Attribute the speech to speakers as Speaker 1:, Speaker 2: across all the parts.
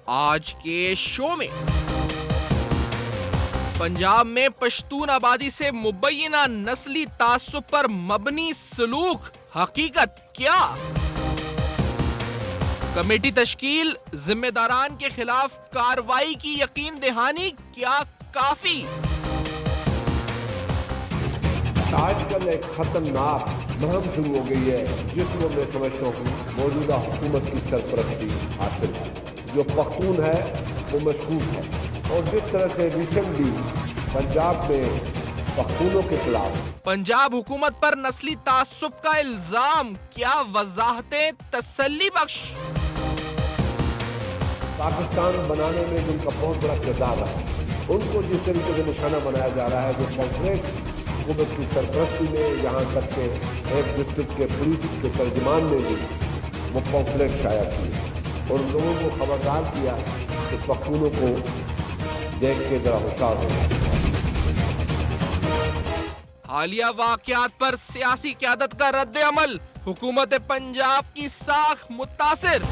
Speaker 1: آج کے شو میں پنجاب میں پشتون آبادی سے مبینہ نسلی تعصب پر مبنی سلوک حقیقت کیا؟ کمیٹی تشکیل ذمہ داران کے خلاف کارروائی کی یقین دہانی کیا کافی؟
Speaker 2: آج کل ایک خطرناک مہم شروع ہو گئی ہے جس میں میں سمجھتا ہوں موجودہ حکومت کی سرپرستی حاصل ہے. جو پختون ہے وہ مشکوک ہے اور جس طرح سے ریسنٹلی پنجاب میں پختونوں کے خلاف
Speaker 1: پنجاب حکومت پر نسلی تعصب کا الزام کیا وضاحتیں تسلی بخش؟
Speaker 2: پاکستان بنانے میں جن کا بہت بڑا کردار ہے ان کو جس طریقے سے نشانہ بنایا جا رہا ہے جو کانگریس حکومت کی سرپرستی میں یہاں تک کہ ایک ڈسٹرکٹ کے پولیس کے ترجمان نے بھی وہ پمفلیٹ شائع کیے اور لوگوں کو خبردار کیا کہ پختونوں کو دیکھ کے ذرا ہوشیار ہو جائے.
Speaker 1: حالیہ واقعات پر سیاسی قیادت کا رد عمل، حکومت پنجاب کی ساکھ متاثر.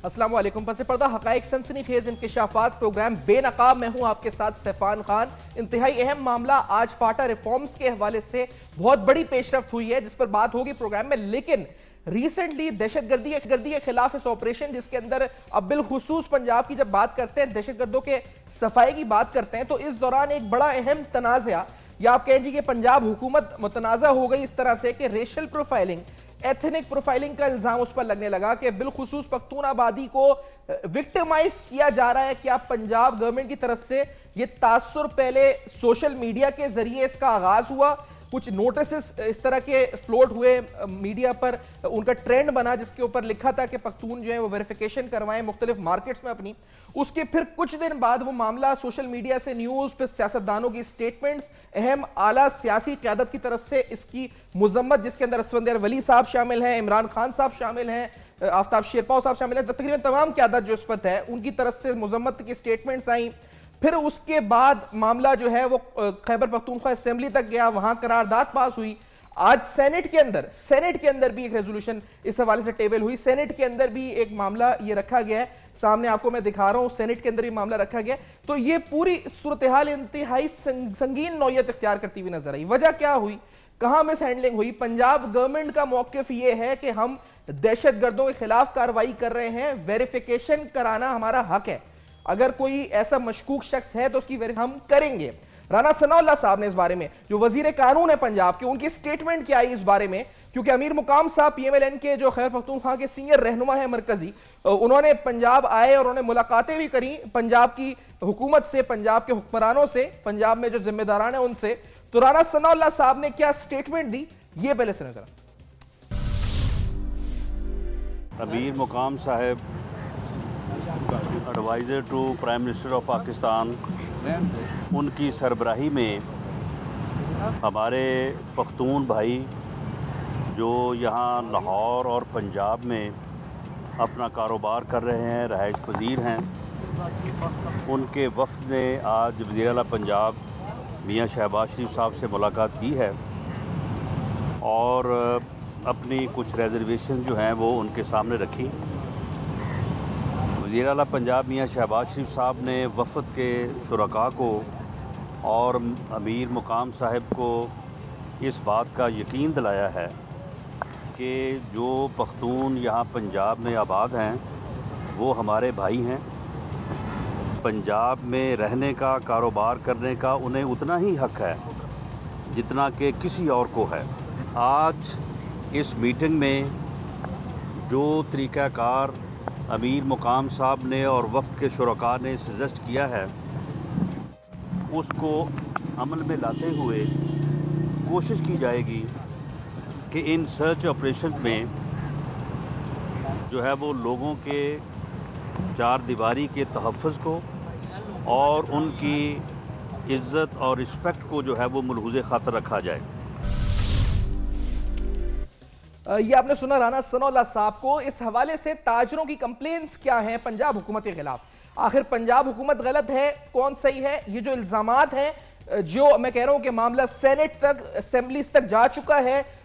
Speaker 1: السلام علیکم. پس پردہ حقائق سنسنی خیز انکشافات پروگرام بے نقاب میں ہوں آپ کے ساتھ سیفان خان. انتہائی اہم معاملہ آج فاٹا ریفارمز کے حوالے سے بہت بڑی پیش رفت ہوئی ہے جس پر بات ہوگی پروگرام میں، لیکن ریسنٹلی دہشت گردی کے خلاف اس آپریشن جس کے اندر اب بالخصوص پنجاب کی جب بات کرتے ہیں دہشت گردوں کے صفائی کی بات کرتے ہیں تو اس دوران ایک بڑا اہم تنازعہ یا آپ کہیں جی کہ پنجاب حکومت متنازع ہو گئی اس طرح سے کہ ریشل پروفائلنگ ایتھنک پروفائلنگ کا الزام اس پر لگنے لگا کہ بالخصوص پختون آبادی کو وکٹمائز کیا جا رہا ہے. کیا پنجاب گورنمنٹ کی طرف سے یہ تاثر پہلے سوشل میڈیا کے ذریعے اس کا آغاز ہوا، کچھ نوٹسز اس طرح کے فلوٹ ہوئے میڈیا پر، ان کا ٹرینڈ بنا جس کے اوپر لکھا تھا کہ پختون جو ہے وہ ویریفیکیشن کروائیں مختلف مارکیٹس میں اپنی. اس کے پھر کچھ دن بعد وہ معاملہ سوشل میڈیا سے نیوز پہ سیاستدانوں کی سٹیٹمنٹس، اہم اعلیٰ سیاسی قیادت کی طرف سے اس کی مذمت جس کے اندر اسفندیار ولی صاحب شامل ہیں، عمران خان صاحب شامل ہیں، آفتاب شیرپاؤ صاحب شامل ہیں، تقریباً تمام قیادت جو اس پر ہے ان کی طرف سے مذمت کی سٹیٹمنٹس آئیں. پھر اس کے بعد معاملہ جو ہے وہ خیبر پختونخوا اسمبلی تک گیا، وہاں قرارداد پاس ہوئی. آج سینٹ کے اندر بھی ایک ریزولوشن اس حوالے سے ٹیبل ہوئی. سینٹ کے اندر بھی ایک معاملہ یہ رکھا گیا ہے، سامنے آپ کو میں دکھا رہا ہوں، سینٹ کے اندر بھی معاملہ رکھا گیا. تو یہ پوری صورتحال انتہائی سنگین نوعیت اختیار کرتی ہوئی نظر آئی. وجہ کیا ہوئی؟ کہاں مس ہینڈلنگ ہوئی؟ پنجاب گورنمنٹ کا موقف یہ ہے کہ ہم دہشت گردوں کے خلاف کارروائی کر رہے ہیں، ویریفیکیشن کرانا ہمارا حق ہے، اگر کوئی ایسا مشکوک شخص ہے تو اس کی ہم کریں گے. رانا ثناء اللہ صاحب نے اس بارے میں جو وزیر قانون ہے پنجاب کے، ان کی سٹیٹمنٹ کیا آئی اس بارے میں؟ کیونکہ امیر مقام صاحب پی ایم ایل این کے جو خیبر پختونخوا کے سینئر رہنما ہیں مرکزی، انہوں نے پنجاب آئے اور انہوں نے ملاقاتیں بھی کریں پنجاب کی حکومت سے، پنجاب کے حکمرانوں سے، پنجاب میں جو ذمہ داران ہیں ان سے. تو رانا ثناء اللہ صاحب نے کیا سٹیٹمنٹ دی یہ پہلے سے نظر.
Speaker 3: امیر مقام صاحب adviser to prime minister of Pakistan, ان کی سربراہی میں ہمارے پختون بھائی جو یہاں لاہور اور پنجاب میں اپنا کاروبار کر رہے ہیں، رہائش پذیر ہیں، ان کے وفد نے آج وزیر اعلیٰ پنجاب میاں شہباز شریف صاحب سے ملاقات کی ہے اور اپنی کچھ ریزرویشن جو ہیں وہ ان کے سامنے رکھی. وزیر اعلیٰ پنجاب میاں شہباز شریف صاحب نے وفد کے شرکاء کو اور امیر مقام صاحب کو اس بات کا یقین دلایا ہے کہ جو پختون یہاں پنجاب میں آباد ہیں وہ ہمارے بھائی ہیں. پنجاب میں رہنے کا، کاروبار کرنے کا انہیں اتنا ہی حق ہے جتنا کہ کسی اور کو ہے. آج اس میٹنگ میں جو طریقہ کار امیر مقام صاحب نے اور وفد کے شرکاء نے سجیسٹ کیا ہے اس کو عمل میں لاتے ہوئے کوشش کی جائے گی کہ ان سرچ آپریشن میں جو ہے وہ لوگوں کے چار دیواری کے تحفظ کو اور ان کی عزت اور رسپیکٹ کو جو ہے وہ ملحوظ خاطر رکھا جائے.
Speaker 1: یہ آپ نے سنا رانا ثناء اللہ صاحب کو. اس حوالے سے تاجروں کی کمپلینز کیا ہیں پنجاب حکومت کے خلاف؟ آخر پنجاب حکومت غلط ہے، کون صحیح ہے؟ یہ جو الزامات ہیں جو میں کہہ رہا ہوں کہ معاملہ سینٹ تک، اسمبلیز تک جا چکا ہے،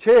Speaker 4: 6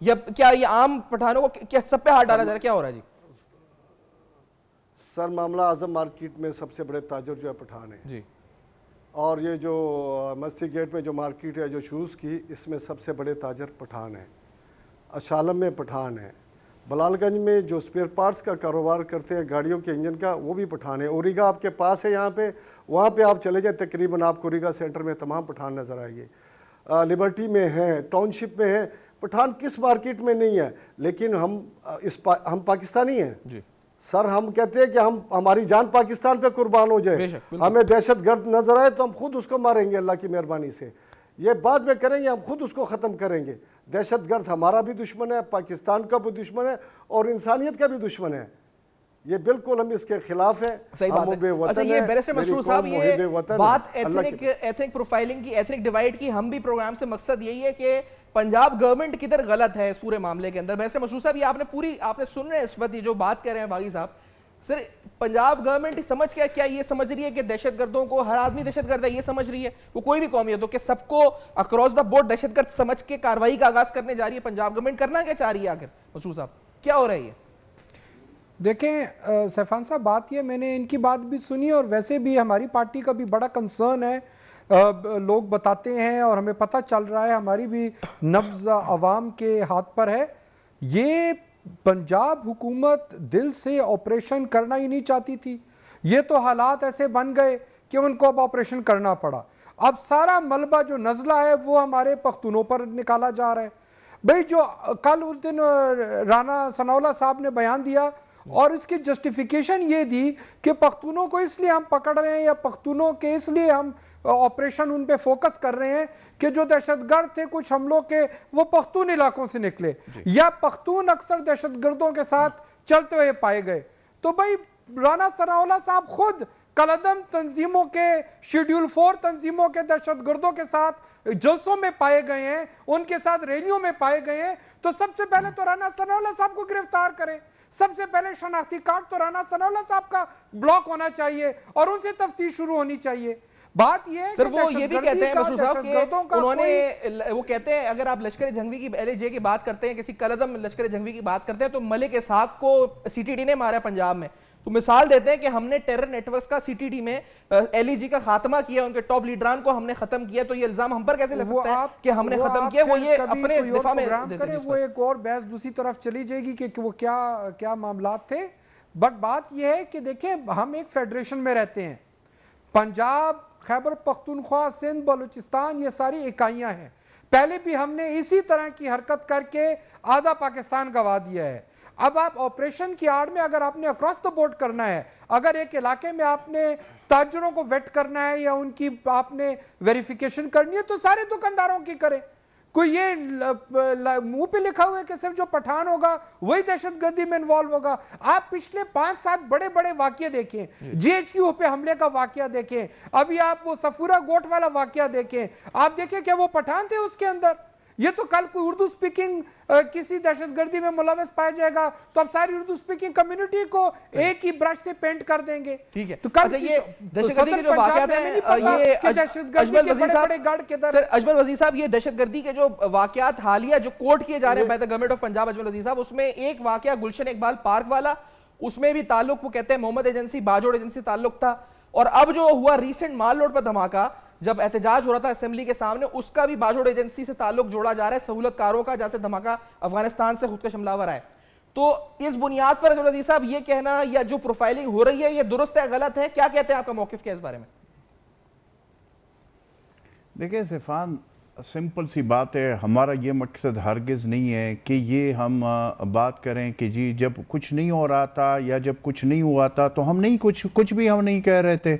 Speaker 1: یا کیا یہ عام پٹھانوں کو کیا سب پہ ہاتھ ڈالا جا رہا ہے, کیا ہو رہا ہے جی؟
Speaker 4: سر معاملہ اعظم مارکیٹ میں سب سے بڑے تاجر جو ہے پٹھان ہیں
Speaker 1: جی.
Speaker 4: اور یہ جو مسجد گیٹ میں جو مارکیٹ ہے جو شوز کی, اس میں سب سے بڑے تاجر پٹھان ہیں. اشالم میں پٹھان ہیں. بلال گنج میں جو اسپیئر پارٹس کا کاروبار کرتے ہیں گاڑیوں کے انجن کا, وہ بھی پٹھان ہیں. اوریگا آپ کے پاس ہے یہاں پہ, وہاں پہ آپ چلے جائیں تقریباً آپ کو اوریگا سینٹر میں تمام پٹھان نظر آئیں گے. لبرٹی میں ہیں, ٹاؤن شپ میں ہیں. پٹھان کس مارکیٹ میں نہیں ہے؟ لیکن ہم پاکستانی ہیں
Speaker 1: جی.
Speaker 4: سر, ہم کہتے ہیں کہ ہماری جان پاکستان پہ قربان ہو جائے. ہمیں دہشت گرد نظر آئے تو ہم خود اس کو ماریں گے اللہ کی مہربانی سے. یہ بعد میں کریں گے, ہم خود اس کو ختم کریں گے. دہشت گرد ہمارا بھی دشمن ہے, پاکستان کا بھی دشمن ہے, اور انسانیت کا بھی دشمن ہے. یہ بالکل ہم اس کے خلاف ہیں.
Speaker 1: صحیح بات ہے. اچھا یہ بیرسٹر مشروع صاحب, یہ بات ایتھنک پروفائلنگ کی, ایتھنک ڈیوائیڈ کی, ہم بھی پروگرام سے مقصد یہی ہے کہ پنجاب گورنمنٹ کدھر غلط ہے اس پورے معاملے کے اندر. بیرسٹر مشروع صاحب, یہ آپ نے سن رہے ہیں اس وقت یہ جو بات کر رہے ہیں باغی صاحب, سر پنجاب گورنمنٹ سمجھ کیا یہ سمجھ رہی ہے کہ دہشت گردوں کو ہر آدمی دہشت گرد ہے, یہ سمجھ رہی ہے وہ کوئی بھی قومیت ہو کہ سب کو اکراس دا بورڈ دہشت گرد سمجھ کے کارروائی کا آغاز کرنے جا رہی ہے پنجاب گورنمنٹ؟ کرنا کیا چاہ رہی ہے آخر مشروع صاحب, کیا ہو رہی ہے؟
Speaker 5: دیکھیں سیفان صاحب, بات یہ, میں نے ان کی بات بھی سنی اور ویسے بھی ہماری پارٹی کا بھی بڑا کنسرن ہے. لوگ بتاتے ہیں اور ہمیں پتہ چل رہا ہے, ہماری بھی نبض عوام کے ہاتھ پر ہے. یہ پنجاب حکومت دل سے آپریشن کرنا ہی نہیں چاہتی تھی. یہ تو حالات ایسے بن گئے کہ ان کو اب آپریشن کرنا پڑا. اب سارا ملبہ جو نزلہ ہے وہ ہمارے پختونوں پر نکالا جا رہا ہے. بھئی جو کل اس دن رانا ثناءاللہ صاحب نے بیان دیا اور اس کی جسٹیفیکیشن یہ دی کہ پختونوں کو اس لیے ہم پکڑ رہے ہیں یا پختونوں کے اس لیے ہم آپریشن ان پہ فوکس کر رہے ہیں کہ جو دہشت گرد تھے کچھ حملوں کے وہ پختون علاقوں سے نکلے یا پختون اکثر دہشت گردوں کے ساتھ چلتے ہوئے پائے گئے. تو بھئی رانا ثناءاللہ صاحب خود کالعدم تنظیموں کے شیڈیول 4 تنظیموں کے دہشت گردوں کے ساتھ جلسوں میں پائے گئے ہیں, ان کے ساتھ ریلیوں میں پائے گئے ہیں. تو سب سے پہلے تو رانا ثناءاللہ صاحب کو گرفتار کریں. سب سے پہلے شناختی کارڈ تو رانا ثناءاللہ صاحب کا بلاک ہونا چاہیے اور ان سے تفتیش شروع ہونی چاہیے. بات یہ ہے
Speaker 1: کہ وہ یہ بھی کہتے ہیں مشروع صاحب کہ انہوں نے, وہ کہتے ہیں اگر آپ لشکر جھنگوی کی LAJ کی بات کرتے ہیں, کسی کالعدم لشکر جھنگوی کی بات کرتے ہیں, تو ملک اسحاق کو CTD نے مارا پنجاب میں. تو مثال دیتے ہیں کہ ہم نے ٹیرر نیٹ ورکس کا CTD میں LEG کا خاتمہ کیا, ان کے ٹاپ لیڈران کو ہم نے ختم کیا. تو یہ الزام ہم پر کیسے لگ سکتا ہے کہ ہم نے ختم کیا؟ وہ یہ اپنے دفاع میں دیتے ہیں.
Speaker 5: وہ ایک اور بحث دوسری طرف چلی جائے گی کہ وہ کیا معاملات تھے. بٹ بات یہ ہے کہ دیکھیں ہم ایک فیڈریشن میں رہتے ہیں. پنجاب, خیبر پختونخوا, سندھ, بلوچستان, یہ ساری اکائیاں ہیں. پہلے بھی ہم نے اسی طرح کی حرکت کر کے آدھا پاکستان گوا دیا ہے. اب آپ آپریشن کی آڑ میں اگر آپ نے اکراس دا بورڈ کرنا ہے, اگر ایک علاقے میں آپ نے تاجروں کو ویٹ کرنا ہے یا ان کی آپ نے ویریفیکیشن کرنی ہے, تو سارے دکانداروں کی کریں. کوئی یہ منہ پہ لکھا ہوا ہے کہ صرف جو پٹھان ہوگا وہی دہشت گردی میں انوالو ہوگا. آپ پچھلے 5-7 بڑے بڑے واقعے دیکھیں, GHQ پہ حملے کا واقعہ دیکھیں, ابھی آپ وہ صفورہ گوٹ والا واقعہ دیکھیں, آپ دیکھیں کہ وہ پٹھان تھے اس کے اندر. یہ تو کل کوئی اردو سپیکنگ کسی دہشت گردی میں ملوث پایا جائے گا تو اب ساری اردو سپیکنگ کمیونٹی کو ایک ہی برش سے پینٹ کر دیں گے.
Speaker 1: ٹھیک ہے. اچھا یہ دہشت گردی کے جو واقعات ہیں, یہ اجمل وزیر صاحب, یہ دہشت گردی کے جو واقعات حالیہ جو کوٹ کیے جا رہے ہیں by the government of Punjab, Ajmal وزیر صاحب, اس میں ایک واقعہ گلشن اقبال پارک والا, اس میں بھی تعلق وہ کہتے ہیں محمد ایجنسی, باجوڑ ایجنسی تعلق تھا. اور اب جو ہوا ریسنٹ مال روڈ پر دھماکہ, جب احتجاج ہو رہا تھا اسمبلی کے سامنے, اس کا بھی باجوڑ ایجنسی سے تعلق جوڑا جا رہا ہے, سہولت کاروں کا, جیسے دھماکہ افغانستان سے خود کا حملہ آور ہے. تو اس بنیاد پر عزیز صاحب یہ کہنا یا جو پروفائلنگ ہو رہی ہے یہ درست ہے غلط ہے, کیا کہتے ہیں, آپ کا موقف کیا اس بارے میں؟
Speaker 6: دیکھیں سیفان, سمپل سی بات ہے, ہمارا یہ مقصد ہرگز نہیں ہے کہ یہ ہم بات کریں کہ جی جب کچھ نہیں ہو رہا تھا یا جب کچھ نہیں ہوا تھا تو ہم نہیں کچھ بھی ہم نہیں کہہ رہے تھے.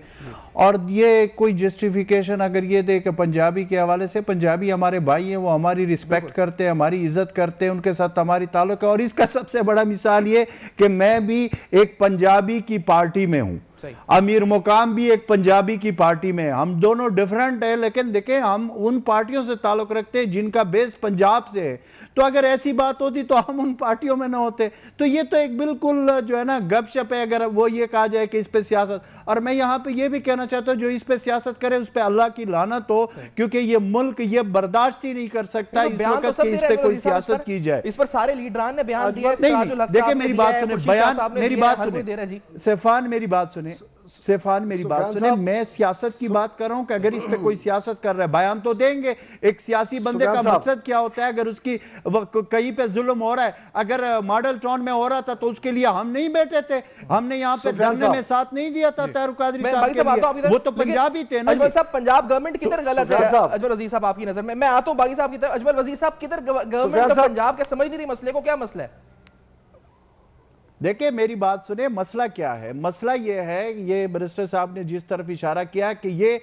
Speaker 6: اور یہ کوئی جسٹیفیکیشن اگر یہ دے کہ پنجابی کے حوالے سے, پنجابی ہمارے بھائی ہیں, وہ ہماری رسپیکٹ کرتے ہیں, ہماری عزت کرتے ہیں, ان کے ساتھ ہماری تعلق ہے. اور اس کا سب سے بڑا مثال یہ کہ میں بھی ایک پنجابی کی پارٹی میں ہوں, امیر مقام بھی ایک پنجابی کی پارٹی میں. ہم دونوں ڈیفرنٹ ہیں, لیکن دیکھیں ہم ان پارٹیوں سے تعلق رکھتے ہیں جن کا بیس پنجاب سے ہے. تو اگر ایسی بات ہوتی تو ہم ان پارٹیوں میں نہ ہوتے. تو یہ تو ایک بالکل جو ہے نا گپ شپ ہے اگر وہ یہ کہا جائے کہ اس پہ سیاست. اور میں یہاں پہ یہ بھی کہنا چاہتا ہوں جو اس پہ سیاست کرے اس پہ اللہ کی لعنت ہو, کیونکہ یہ ملک یہ برداشت ہی نہیں کر سکتا اس وقت کہ اس پہ کوئی سیاست کی جائے.
Speaker 1: اس پر سارے لیڈران نے بیان دیے.
Speaker 6: دیکھیں میری بات سنیں, میری بات سنیں سیفان, میری بات سنیں سیفان, میری بات سنیں. میں سیاست کی بات کر رہا ہوں کہ اگر اس پہ کوئی سیاست کر رہا ہے بیان تو دیں گے. ایک سیاسی بندے کا مقصد کیا ہوتا ہے؟ اگر اس کی کہیں پہ ظلم ہو رہا ہے, اگر ماڈل ٹاؤن میں ہو رہا تھا تو اس کے لیے ہم نہیں بیٹھے تھے, ہم نے یہاں پہ دھرنے میں ساتھ نہیں دیا تھا طاہر قادری صاحب کے لیے, وہ تو پنجابی تھے نا.
Speaker 1: اجمل صاحب پنجاب گورنمنٹ کدھر غلط ہے اجمل وزیر صاحب آپ کی نظر میں؟ میں آتا ہوں باقی صاحب کی طرف. اجمل وزیر صاحب کدھر گورنمنٹ پنجاب کے سمجھ نہیں رہی مسئلے کو؟ کیا مسئلہ ہے؟
Speaker 6: دیکھیں میری بات سنیں, مسئلہ کیا ہے؟ مسئلہ یہ ہے, یہ برسٹر صاحب نے جس طرف اشارہ کیا کہ یہ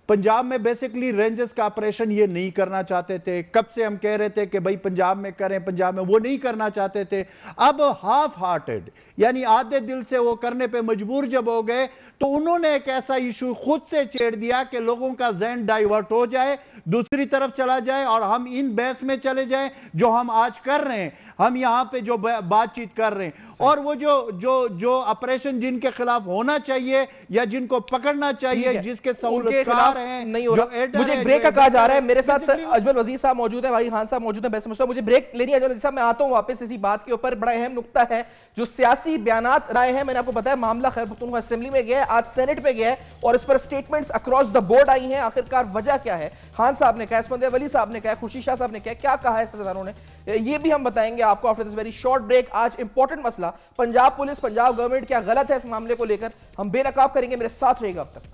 Speaker 6: پنجاب میں بیسیکلی رینجز کا آپریشن یہ نہیں کرنا چاہتے تھے. کب سے ہم کہہ رہے تھے کہ بھائی پنجاب میں کریں, پنجاب میں وہ نہیں کرنا چاہتے تھے. اب ہاف ہارٹڈ یعنی آدھے دل سے وہ کرنے پہ مجبور جب ہو گئے تو انہوں نے ایک ایسا ایشو خود سے چھیڑ دیا کہ لوگوں کا ذہن ڈائیورٹ ہو جائے, دوسری طرف چلا جائے اور ہم ان بحث میں چلے جائیں جو ہم آج کر رہے ہیں, ہم یہاں پہ جو بات چیت کر رہے ہیں. اور وہ جو آپریشن جن کے خلاف ہونا چاہیے یا جن کو پکڑنا چاہیے, جس کے سہولتکار ہیں,
Speaker 1: نہیں ہو رہا. مجھے بریک کا کہا جا رہا ہے. میرے ساتھ اجمل وزیر صاحب موجود ہیں, بھائی خان صاحب موجود ہیں. بحث میں مجھے بریک لینی ہے. اجمل وزیر صاحب میں آتا ہوں واپس اسی بات کے اوپر. بڑا اہم نقطہ ہے جو سیاسی بیانات رائے ہیں. میں نے آپ کو بتایا معاملہ خیبر پختونخوا اسمبلی میں گیا ہے, آج سینٹ پہ گیا ہے اور اس پر سٹیٹمنٹس اکراس دا بورڈ آئی ہیں. آخرکار وجہ کیا ہے؟ خان صاحب نے کہا, اسمت ولی صاحب نے کہا, خورشید شاہ صاحب نے کہا, کیا کہا ہے سرداروں نے, یہ بھی ہم بتائیں گے آپ کو after this very short break. آج امپورٹنٹ مسئلہ پنجاب پولیس, پنجاب گورنمنٹ کیا غلط ہے اس معاملے کو لے کر ہم بے نقاب کریں گے. میرے ساتھ رہے گا اب تک.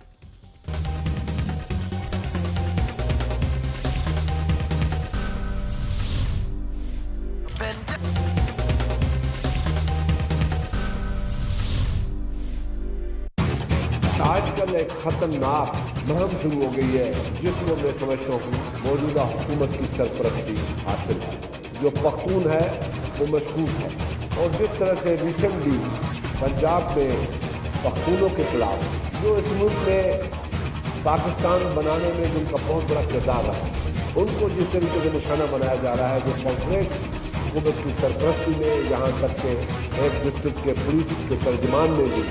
Speaker 2: آج کل ایک خطرناک مہم شروع ہو گئی ہے جس کو میں سمجھتا ہوں موجودہ حکومت کی سرپرستی حاصل ہے. جو پختون ہے وہ مشکوک ہے, اور جس طرح سے ریسنٹلی پنجاب میں پختونوں کے خلاف جو اس ملک میں پاکستان بنانے میں جن کا بہت بڑا کردار رہا, ان کو جس طریقے سے نشانہ بنایا جا رہا ہے, جو پمفلیٹ حکومت کی سرپرستی میں, یہاں تک کہ ایک ڈسٹرکٹ کے پولیس کے ترجمان نے بھی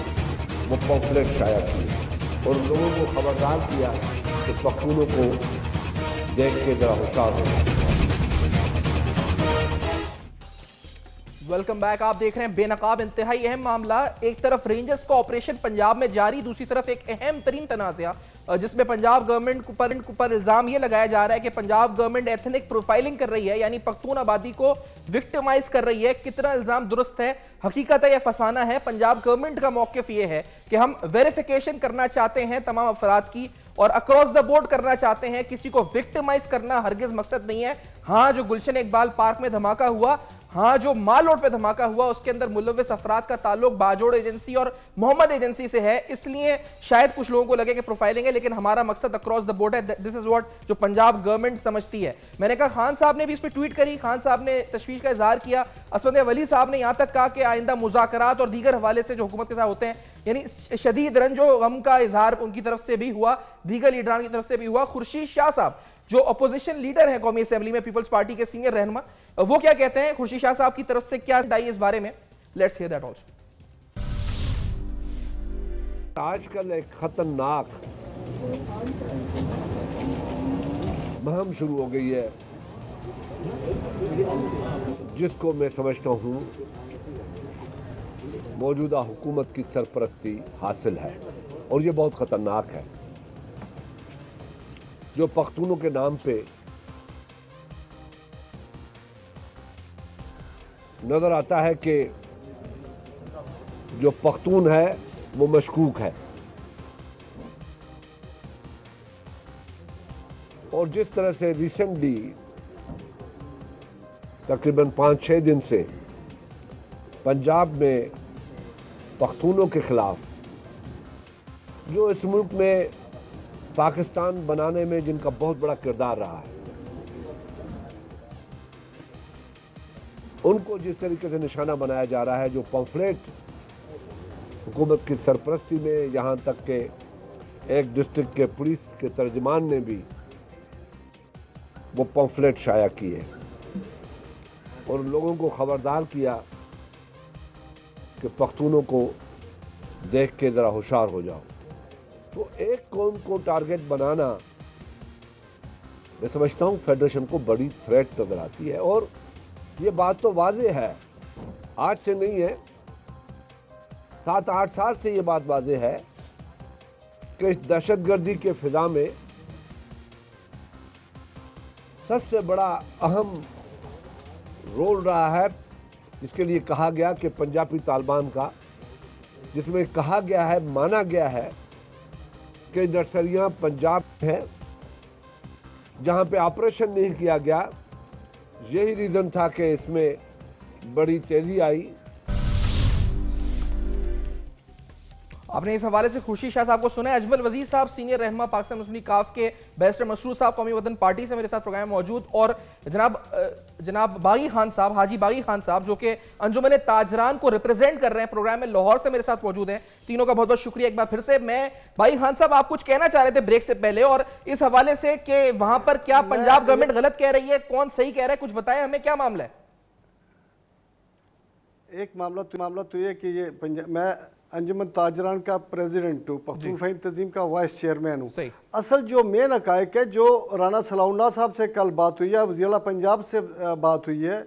Speaker 2: وہ پمفلیٹ شائع کیے اور لوگوں کو خبردار کیا کہ پختونوں کو دیکھ کے ذرا ہوشیار ہو جائے.
Speaker 1: Welcome back. آپ دیکھ رہے ہیں بے نقاب. انتہائی اہم معاملہ, ایک طرف رینجرز کا آپریشن پنجاب میں جاری, دوسری طرف ایک اہم ترین تنازعہ جس میں پنجاب گورنمنٹ پر الزام یہ لگایا جا رہا ہے کہ پنجاب گورنمنٹ ایتھنک پروفائلنگ کر رہی ہے, یعنی پختون آبادی کو وکٹمائز کر رہی ہے. کتنا الزام درست ہے, حقیقت ہے یا فسانہ ہے؟ پنجاب گورنمنٹ کا موقف یہ ہے کہ ہم ویریفیکیشن کرنا چاہتے ہیں تمام افراد کی اور اکراس دا بورڈ کرنا چاہتے ہیں, کسی کو وکٹمائز کرنا ہرگز مقصد نہیں ہے. ہاں جو گلشن اقبال پارک میں دھماکہ ہوا, ہاں جو مال روڈ پہ دھماکہ ہوا, اس کے اندر ملوث افراد کا تعلق باجوڑ ایجنسی اور محمد ایجنسی سے ہے, اس لیے شاید کچھ لوگوں کو لگے کہ پروفائلنگ ہے, لیکن ہمارا مقصد اکراس دا بورڈ ہے. دس از واٹ جو پنجاب گورنمنٹ سمجھتی ہے. میں نے کہا خان صاحب نے بھی اس پہ ٹویٹ کری, خان صاحب نے تشویش کا اظہار کیا, اسمت ولی صاحب نے یہاں تک کہا کہ آئندہ مذاکرات اور دیگر حوالے سے جو حکومت کے ساتھ ہوتے ہیں, یعنی شدید رنج و غم کا اظہار ان کی طرف سے بھی ہوا, دیگر لیڈران کی طرف سے بھی ہوا. خورشید شاہ صاحب جو اپوزیشن لیڈر ہیں قومی اسمبلی میں, پیپلز پارٹی کے سینئر رہنما, وہ کیا کہتے ہیں؟ خورشید شاہ صاحب کی طرف سے کیا ڈائی اس بارے میں, لیٹس ہیئر دیٹ آلسو.
Speaker 2: آج کل ایک خطرناک مہم شروع ہو گئی ہے جس کو میں سمجھتا ہوں موجودہ حکومت کی سرپرستی حاصل ہے, اور یہ بہت خطرناک ہے. جو پختونوں کے نام پہ نظر آتا ہے کہ جو پختون ہے وہ مشکوک ہے, اور جس طرح سے ریسنٹلی تقریباً 5-6 دن سے پنجاب میں پختونوں کے خلاف جو اس ملک میں پاکستان بنانے میں جن کا بہت بڑا کردار رہا ہے, ان کو جس طریقے سے نشانہ بنایا جا رہا ہے, جو پمفلیٹ حکومت کی سرپرستی میں, یہاں تک کہ ایک ڈسٹرکٹ کے پولیس کے ترجمان نے بھی وہ پمفلیٹ شائع کیے. اور لوگوں کو خبردار کیا کہ پختونوں کو دیکھ کے ذرا ہوشیار ہو جاؤ. تو ایک قوم کو ٹارگٹ بنانا میں سمجھتا ہوں فیڈریشن کو بڑی تھریٹ نظر آتی ہے. اور یہ بات تو واضح ہے, آج سے نہیں ہے, 7-8 سال سے یہ بات واضح ہے کہ اس دہشت گردی کے فضا میں سب سے بڑا اہم رول رہا ہے جس کے لیے کہا گیا کہ پنجابی طالبان کا, جس میں کہا گیا ہے, مانا گیا ہے کہ نرسریاں پنجاب ہیں جہاں پہ آپریشن نہیں کیا گیا. یہی ریزن تھا کہ اس میں بڑی تیزی آئی.
Speaker 1: آپ نے اس حوالے سے خورشید شاہ صاحب کو سنا ہے. اجمل وزیر صاحب سینئر رہنما پاکستان مسلم لیگ کاف کے, بیرسٹر مسرور صاحب قومی وطن پارٹی سے میرے ساتھ پروگرام میں موجود, اور جناب باغی خان صاحب, حاجی باغی خان صاحب جو کہ انجمن تاجران کو ریپرزینٹ کر رہے ہیں, پروگرام میں لاہور سے میرے ساتھ موجود ہیں. تینوں کا بہت بہت شکریہ ایک بار پھر سے. میں باغی خان صاحب آپ کچھ کہنا چاہ رہے تھے بریک سے پہلے, اور اس حوالے سے کہ وہاں پر کیا پنجاب گورنمنٹ غلط کہہ رہی ہے, کون صحیح کہہ رہا ہے, کچھ بتائیں ہمیں, کیا معاملہ ہے؟
Speaker 4: ایک معاملہ تو یہ کہ یہ میں انجمن تاجران کا پریزیڈنٹ ہوں, پختونخوا تنظیم کا وائس چیئرمین ہوں. اصل جو مین حقائق ہے, جو رانا صلاح اللہ صاحب سے کل بات ہوئی ہے, وزیر اعلیٰ پنجاب سے بات ہوئی ہے,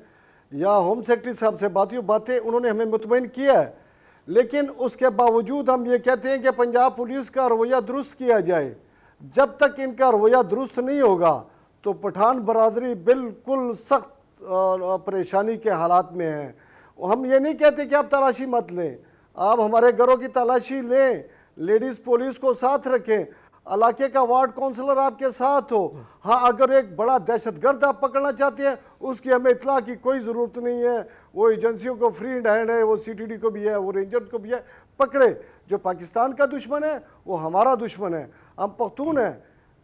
Speaker 4: یا ہوم سیکرٹری صاحب سے بات ہوئی, باتیں انہوں نے ہمیں مطمئن کیا ہے. لیکن اس کے باوجود ہم یہ کہتے ہیں کہ پنجاب پولیس کا رویہ درست کیا جائے. جب تک ان کا رویہ درست نہیں ہوگا تو پٹھان برادری بالکل سخت پریشانی کے حالات میں ہے. ہم یہ نہیں کہتے کہ آپ تلاشی مت لیں, آپ ہمارے گھروں کی تلاشی لیں, لیڈیز پولیس کو ساتھ رکھیں, علاقے کا وارڈ کونسلر آپ کے ساتھ ہو. ہاں, اگر ایک بڑا دہشت گرد آپ پکڑنا چاہتے ہیں, اس کی ہمیں اطلاع کی کوئی ضرورت نہیں ہے. وہ ایجنسیوں کو فری ہینڈ ہے, وہ سی ٹی ڈی کو بھی ہے, وہ رینجر کو بھی ہے, پکڑے. جو پاکستان کا دشمن ہے وہ ہمارا دشمن ہے. ہم پختون ہیں,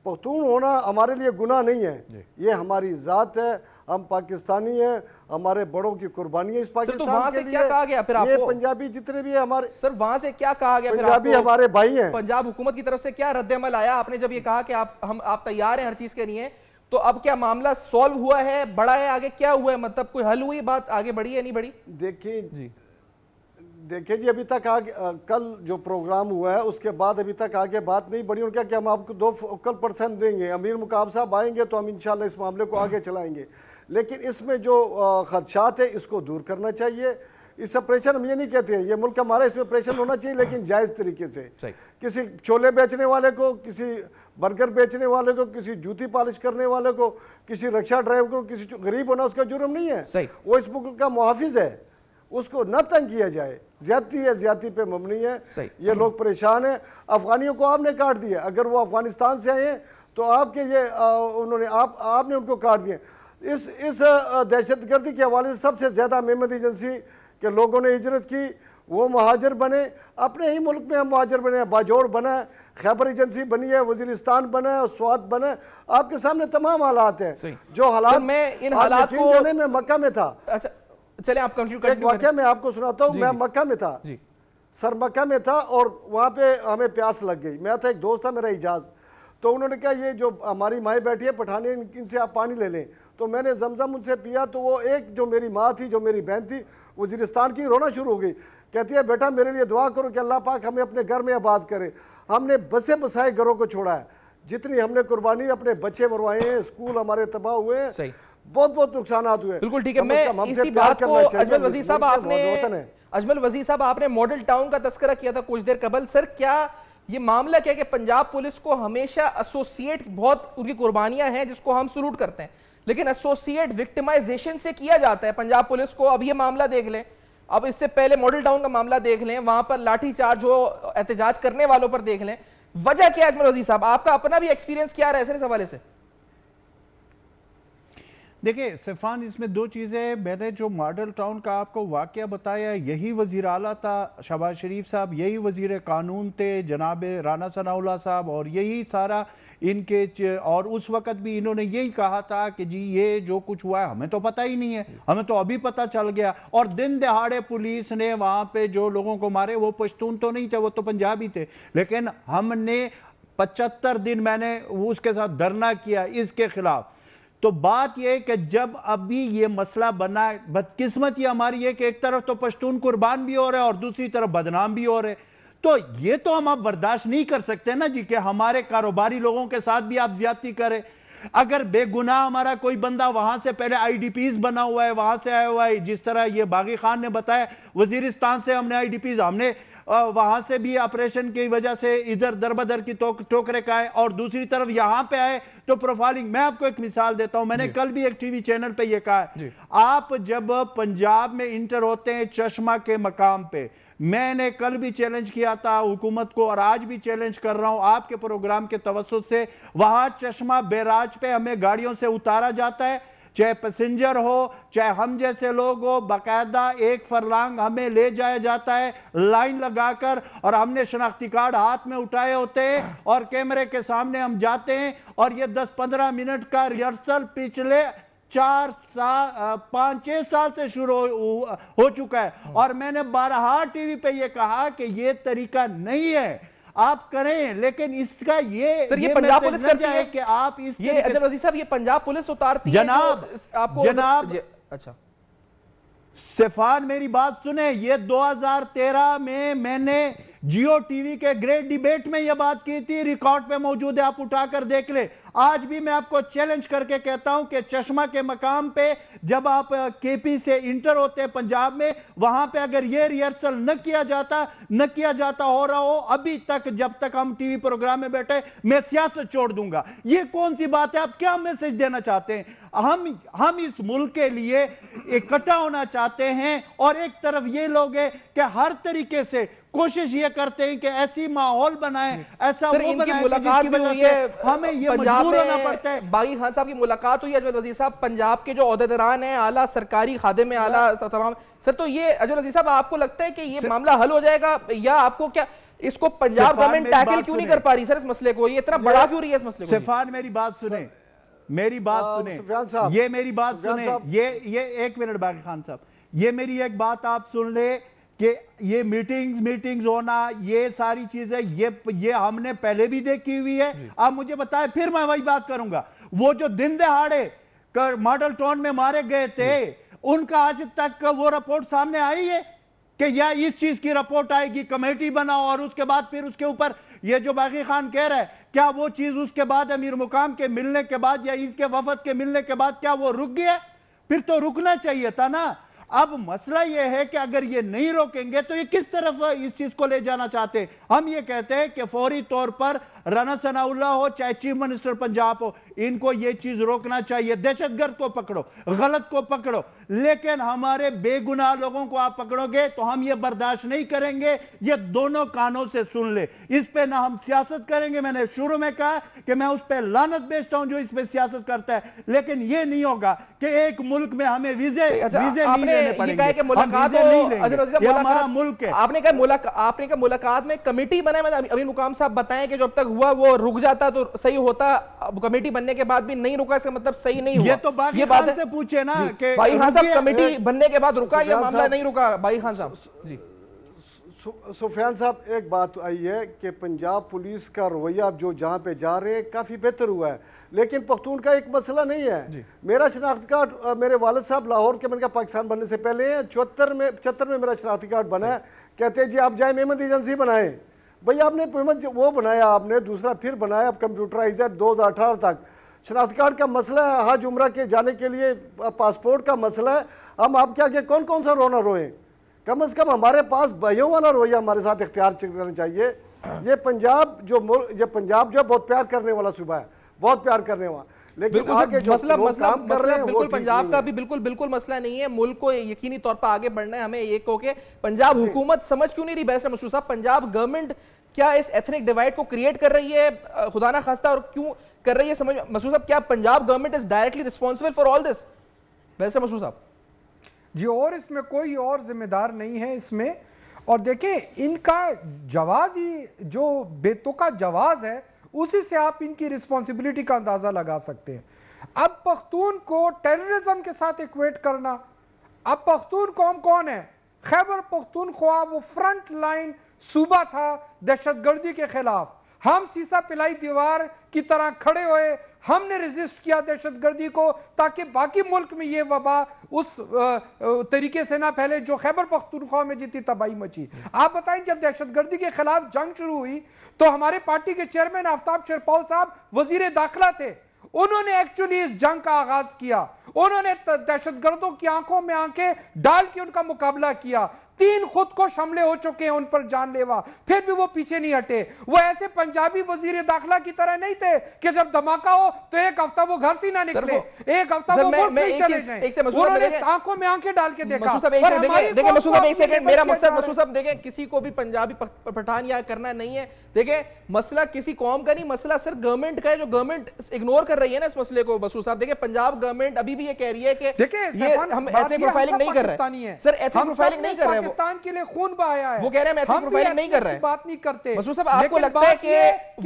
Speaker 4: پختون ہونا ہمارے لیے گناہ نہیں ہے, یہ ہماری ذات ہے, ہم پاکستانی ہیں, ہمارے بڑوں کی قربانی ہے اس پاکستان کے لیے. یہ پنجابی جتنے بھی ہیں ہمارے,
Speaker 1: سر وہاں سے کیا کہا گیا,
Speaker 4: پنجابی ہمارے بھائی ہیں.
Speaker 1: پنجاب حکومت کی طرف سے کیا رد عمل آیا؟ آپ نے جب یہ کہا کہ آپ تیار ہیں ہر چیز کے لیے, تو اب کیا معاملہ سولو ہوا ہے, بڑا ہے, آگے کیا ہوا ہے, مطلب کوئی حل ہوئی, بات آگے بڑھی ہے نہیں بڑھی؟
Speaker 4: دیکھیں جی, ابھی تک کل جو پروگرام ہوا ہے اس کے بعد ابھی تک آگے بات نہیں بڑھی. اور کیا کہ ہم آپ کو 2% دیں گے, امیر مقام صاحب آئیں گے تو ہم انشاءاللہ اس معاملے کو آگے چلائیں گے. لیکن اس میں جو خدشات ہیں اس کو دور کرنا چاہیے. اس سے پریشر ہم یہ نہیں کہتے ہیں, یہ ملک ہمارا, اس میں پریشر ہونا چاہیے لیکن جائز طریقے سے. کسی چھولے بیچنے والے کو, کسی برگر بیچنے والے کو, کسی جوتی پالش کرنے والے کو, کسی رکشہ ڈرائیور کو, کسی غریب ہونا اس کا جرم نہیں ہے. وہ اس ملک کا محافظ ہے, اس کو نہ تنگ کیا جائے. زیادتی ہے, زیادتی پہ مبنی ہے. یہ لوگ پریشان ہیں. افغانیوں کو آپ نے کاٹ دیا, اگر وہ افغانستان سے آئے ہیں تو آپ کے یہ انہوں نے آپ نے ان کو کاٹ دیا. اس دہشت گردی کے حوالے سے سب سے زیادہ محمد ایجنسی کے لوگوں نے ہجرت کی, وہ مہاجر بنے. اپنے ہی ملک میں ہم مہاجر بنے ہیں, باجوڑ بنا ہے, خیبر ایجنسی بنی ہے, وزیرستان بنا ہے, سوات بنا ہے. آپ کے سامنے تمام حالات ہیں. جو حالات
Speaker 1: میں ان حالات کو
Speaker 4: میں مکہ میں تھا,
Speaker 1: چلیں آپ کنٹینیو
Speaker 4: ایک واقعہ میں آپ کو سناتا ہوں. میں مکہ میں تھا, سر مکہ میں تھا, اور وہاں پہ ہمیں پیاس لگ گئی. میں تھا, ایک دوست تھا میرا اجاز, تو انہوں نے کہا یہ جو ہماری مائیں بیٹھی ہے پٹھانی, ان سے آپ پانی لے لیں. تو میں نے زمزم ان سے پیا, تو وہ ایک جو میری ماں تھی, جو میری بہن تھی وزیرستان کی, رونا شروع ہو گئی. کہتی ہے بیٹا میرے لیے دعا کرو کہ اللہ پاک ہمیں اپنے گھر میں آباد کرے. ہم نے بسے بسائے گھروں کو چھوڑا ہے, جتنی ہم نے قربانی, اپنے بچے مروائے ہیں, اسکول ہمارے تباہ ہوئے ہیں, بہت بہت نقصانات ہوئے.
Speaker 1: بالکل ٹھیک ہے. میں اسی بات کو اجمل وزیر صاحب آپ نے ماڈل ٹاؤن کا تذکرہ کیا تھا کچھ دیر قبل. سر کیا یہ معاملہ کیا کہ پنجاب پولیس کو ہمیشہ ایسوسیٹ, بہت ان کی قربانیاں ہیں جس کو ہم سلوٹ کرتے ہیں, لیکن ایسوسیٹ وکٹمائزیشن سے کیا جاتا ہے پنجاب پولیس کو. اب یہ معاملہ دیکھ لیں, اب اس سے پہلے ماڈل ٹاؤن کا معاملہ دیکھ لیں, وہاں پر لاٹھی چارج ہو احتجاج کرنے والوں پر دیکھ لیں. وجہ کیا ہے اجمل وزیر صاحب, آپ کا اپنا بھی ایکسپیرینس کیا رہا ہے سر اس حوالے سے؟
Speaker 6: دیکھیں سیفان, اس میں دو چیزیں. میں نے جو ماڈل ٹاؤن کا آپ کو واقعہ بتایا, یہی وزیر اعلیٰ تھا شہباز شریف صاحب, یہی وزیر قانون تھے جناب رانا ثناء اللہ صاحب, اور یہی سارا ان کے, اور اس وقت بھی انہوں نے یہی کہا تھا کہ جی یہ جو کچھ ہوا ہے ہمیں تو پتہ ہی نہیں ہے, ہمیں تو ابھی پتہ چل گیا. اور دن دہاڑے پولیس نے وہاں پہ جو لوگوں کو مارے وہ پشتون تو نہیں تھے, وہ تو پنجابی تھے. لیکن ہم نے 75 دن میں نے اس کے ساتھ دھرنا کیا اس کے خلاف. تو بات یہ ہے کہ جب ابھی یہ مسئلہ بنا ہے، بدقسمت یہ ہماری ہے کہ ایک طرف تو پشتون قربان بھی ہو رہے ہیں اور دوسری طرف بدنام بھی ہو رہے ہیں، تو یہ تو ہم اب برداشت نہیں کر سکتے نا جی کہ ہمارے کاروباری لوگوں کے ساتھ بھی آپ زیادتی کریں۔ اگر بے گناہ ہمارا کوئی بندہ وہاں سے پہلے آئی ڈی پیز بنا ہوا ہے، وہاں سے آیا ہوا ہے، جس طرح یہ باغی خان نے بتایا وزیرستان سے ہم نے آئی ڈی پیز، ہم نے وہاں سے بھی آپریشن کی وجہ سے ادھر دربدر کی ٹوکرے کا ہے، اور دوسری طرف یہاں پہ آئے تو پروفائلنگ۔ میں آپ کو ایک مثال دیتا ہوں، میں نے کل بھی ایک ٹی وی چینل پہ یہ کہا ہے، آپ جب پنجاب میں انٹر ہوتے ہیں چشمہ کے مقام پہ، میں نے کل بھی چیلنج کیا تھا حکومت کو اور آج بھی چیلنج کر رہا ہوں آپ کے پروگرام کے توسط سے، وہاں چشمہ بیراج پہ ہمیں گاڑیوں سے اتارا جاتا ہے، چاہے پیسنجر ہو چاہے ہم جیسے لوگ ہو، باقاعدہ ایک فرلانگ ہمیں لے جایا جاتا ہے لائن لگا کر، اور ہم نے شناختی کارڈ ہاتھ میں اٹھائے ہوتے ہیں اور کیمرے کے سامنے ہم جاتے ہیں، اور یہ 10-15 منٹ کا ریہرسل پچھلے 5-6 سال سے شروع ہو چکا ہے، اور میں نے بارہا ٹی وی پہ یہ کہا کہ یہ طریقہ نہیں ہے، آپ کریں، لیکن اس کا یہ
Speaker 1: پنجاب پولیس کرتی ہے
Speaker 6: کہ آپ اس
Speaker 1: یہ عجب رضی صاحب، یہ پنجاب پولیس اتارتی ہے
Speaker 6: جناب
Speaker 1: اچھا
Speaker 6: سفان میری بات سنیں، یہ 2013 میں نے جیو ٹی وی کے گریٹ ڈیبیٹ میں یہ بات کی تھی، ریکارڈ پہ موجود ہے، آپ اٹھا کر دیکھ لیں۔ آج بھی میں آپ کو چیلنج کر کے کہتا ہوں کہ چشمہ کے مقام پہ جب آپ کے پی سے انٹر ہوتے ہیں پنجاب میں، وہاں پہ اگر یہ ریہرسل نہ کیا جاتا ہو رہا ہو ابھی تک، جب تک ہم ٹی وی پروگرام میں بیٹھے، میں سیاست چھوڑ دوں گا۔ یہ کون سی بات ہے؟ آپ کیا میسج دینا چاہتے ہیں؟ ہم اس ملک کے لیے اکٹھا ہونا چاہتے ہیں، اور ایک طرف یہ لوگ ہیں کہ ہر طریقے سے کوشش یہ کرتے ہیں کہ ایسی ماحول بنائیں، ایسا وہ بنائیں کہ جس کی وجہ سے ہمیں یہ مجبور ہونا پڑتا ہے۔
Speaker 1: باغی خان صاحب کی ملاقات ہوئی اجمل وزیر صاحب، پنجاب کے جو عہدیداران ہیں، اعلیٰ سرکاری خادم اعلیٰ تمام، سر تو یہ اجمل وزیر صاحب آپ کو لگتا ہے کہ یہ معاملہ حل ہو جائے گا، یا آپ کو کیا اس کو پنجاب گورنمنٹ ٹیکل کیوں نہیں کر پا رہی سر اس مسئلے کو؟ یہ اتنا بڑا کیوں رہی ہے اس مسئلے کو؟
Speaker 6: سفان میری بات سنیں، میری بات سنیں، یہ میری بات سنیں، یہ ایک منٹ باغی خان صاحب، یہ میری ایک بات آپ سن لیں کہ یہ میٹنگز ہونا، یہ ساری چیزیں یہ ہم نے پہلے بھی دیکھی ہوئی ہے۔ آپ مجھے بتائیں، پھر میں وہی بات کروں گا، وہ جو دن دہاڑے ماڈل ٹاؤن میں مارے گئے تھے، ان کا آج تک وہ رپورٹ سامنے آئی ہے کہ یا اس چیز کی رپورٹ آئے گی، کمیٹی بناؤ، اور اس کے بعد پھر اس کے اوپر یہ جو باغی خان کہہ رہا ہے، کیا وہ چیز اس کے بعد امیر مقام کے ملنے کے بعد یا اس کے وفد کے ملنے کے بعد کیا وہ رک گیا؟ پھر تو رکنا چاہیے تھا نا۔ اب مسئلہ یہ ہے کہ اگر یہ نہیں روکیں گے تو یہ کس طرف اس چیز کو لے جانا چاہتے ہیں؟ ہم یہ کہتے ہیں کہ فوری طور پر رانا ثناء اللہ ہو چاہے چیف منسٹر پنجاب ہو، ان کو یہ چیز روکنا چاہیے۔ دہشت گرد کو پکڑو، غلط کو پکڑو، لیکن ہمارے بے گناہ لوگوں کو آپ پکڑو گے تو ہم یہ برداشت نہیں کریں گے۔ یہ دونوں کانوں سے سن لے، اس پہ نہ ہم سیاست کریں گے۔ میں نے شروع میں کہا کہ میں اس پہ لعنت بیچتا ہوں جو اس پہ سیاست کرتا ہے، لیکن یہ نہیں ہوگا کہ ایک ملک میں ہمیں ویزے نہیں لینے پڑیں گے، ہم ویزے نہیں لیں گے، یہ ہمارا ملک ہے۔
Speaker 1: آپ نے کہا ملاقات میں کمیٹی بنا ہے، امیر مقام صاحب بتائیں کہ جب تک ہوا وہ رک جاتا تو صحیح ہوتا، کمیٹی بننے کے بعد بھی نہیں رکا، اس کا مطلب صحیح نہیں ہوا۔
Speaker 6: یہ تو باغی خان سے پوچھے نا کہ
Speaker 1: باغی خان صاحب کمیٹی بننے کے بعد رکا یا معاملہ نہیں رکا؟ باغی خان صاحب جی
Speaker 4: سفیان صاحب، ایک بات آئی ہے کہ پنجاب پولیس کا رویہ اب جو جہاں پہ جا رہے ہیں کافی بہتر ہوا ہے، لیکن پختون کا ایک مسئلہ نہیں ہے۔ میرا شناختی کارڈ میرے والد صاحب لاہور کے، میں نے کہا پاکستان بننے سے پہلے 74 میں میرا شناختی کارڈ بنا ہے، کہتے ہیں جی آپ جائیں محمد ایجنسی بنائیں۔ بھئی آپ نے وہ بنایا، آپ نے دوسرا پھر بنایا، اب کمپیوٹرائز ہے 2018 تک۔ شناختی کارڈ کا مسئلہ ہے، حج عمرہ کے جانے کے لیے پاسپورٹ کا مسئلہ ہے، ہم آپ کیا کہ کون سا رونا روئیں؟ کم از کم ہمارے پاس بھائیوں والا رویہ ہمارے ساتھ اختیار کرنا چاہیے۔ یہ پنجاب جو بہت پیار کرنے والا صوبہ ہے، بہت پیار کرنے والا، لیکن
Speaker 1: مسئلہ بالکل پنجاب کا بھی بالکل مسئلہ نہیں ہے۔ ملک کو یقینی طور پر آگے بڑھنا ہے، ہمیں یہ کہو کہ پنجاب حکومت سمجھ کیوں نہیں رہی؟ بیرسٹر مسرور صاحب، پنجاب گورنمنٹ کیا اس ایتھنک ڈیوائیڈ کو کریٹ کر رہی ہے خدا نہ خواستہ، اور کیوں کر رہی ہے؟ سمجھ مسرور صاحب، کیا Punjab government is directly responsible for all this? Barrister مسرور صاحب
Speaker 5: جی، اور اس میں کوئی اور ذمہ دار نہیں ہے اس میں، اور دیکھیں ان کا جواز ہی جو بے تکا جواز ہے اسی سے آپ ان کی رسپانسبلٹی کا اندازہ لگا سکتے ہیں۔ اب پختون کو ٹیررزم کے ساتھ ایکویٹ کرنا، اب پختون قوم کون ہے؟ خیبر پختونخوا وہ فرنٹ لائن صوبہ تھا دہشت گردی کے خلاف، ہم سیسا پلائی دیوار کی طرح کھڑے ہوئے, ہم نے ریزسٹ کیا دہشت گردی کو تاکہ باقی ملک میں یہ وبا اس طریقے سے نہ پھیلے جو خیبر پختونخوا میں جتنی تباہی مچی. آپ بتائیں جب دہشت گردی کے خلاف جنگ شروع ہوئی تو ہمارے پارٹی کے چیئرمین آفتاب شرپاؤ صاحب وزیر داخلہ تھے, انہوں نے ایکچولی اس جنگ کا آغاز کیا, انہوں نے دہشت گردوں کی آنکھوں میں آنکھیں ڈال کے ان کا مقابلہ کیا. 3 خود کو حملے ہو چکے ہیں ان پر جان لیوا, پھر بھی وہ پیچھے نہیں ہٹے. وہ ایسے پنجابی وزیر داخلہ کی طرح نہیں تھے کہ جب دھماکہ ہو تو ایک ہفتہ وہ گھر سے نہ نکلے, ایک ہفتہ وہ ملک سے چلے جائیں. انہوں نے آنکھوں میں آنکھیں ڈال کے دیکھا.
Speaker 1: دیکھیں مسعود صاحب ایک سیکنڈ, میرا مقصد مسعود صاحب دیکھیں کسی کو بھی پنجابی پٹھان یا کرنا نہیں ہے. دیکھیں مسئلہ کسی قوم کا نہیں, مسئلہ صرف گورنمنٹ کا ہے جو گورنمنٹ اگنور کر رہی ہے نا اس مسئلے کو. مسعود صاحب دیکھیں پنجاب گورنمنٹ ابھی بھی یہ کہہ رہی ہے کہ ہم ایتھنک پروفائلنگ نہیں کر رہے ہیں. سر ایتھنک پروفائلنگ نہیں کر رہے ہیں,
Speaker 5: پاکستان کے لیے خون بہایا ہے,
Speaker 1: وہ کہہ رہے ہیں ہم ایتھنک پروفائلنگ نہیں کر رہے ہیں.
Speaker 5: بات نہیں کرتے.
Speaker 1: مسعود صاحب آپ کو لگتا ہے کہ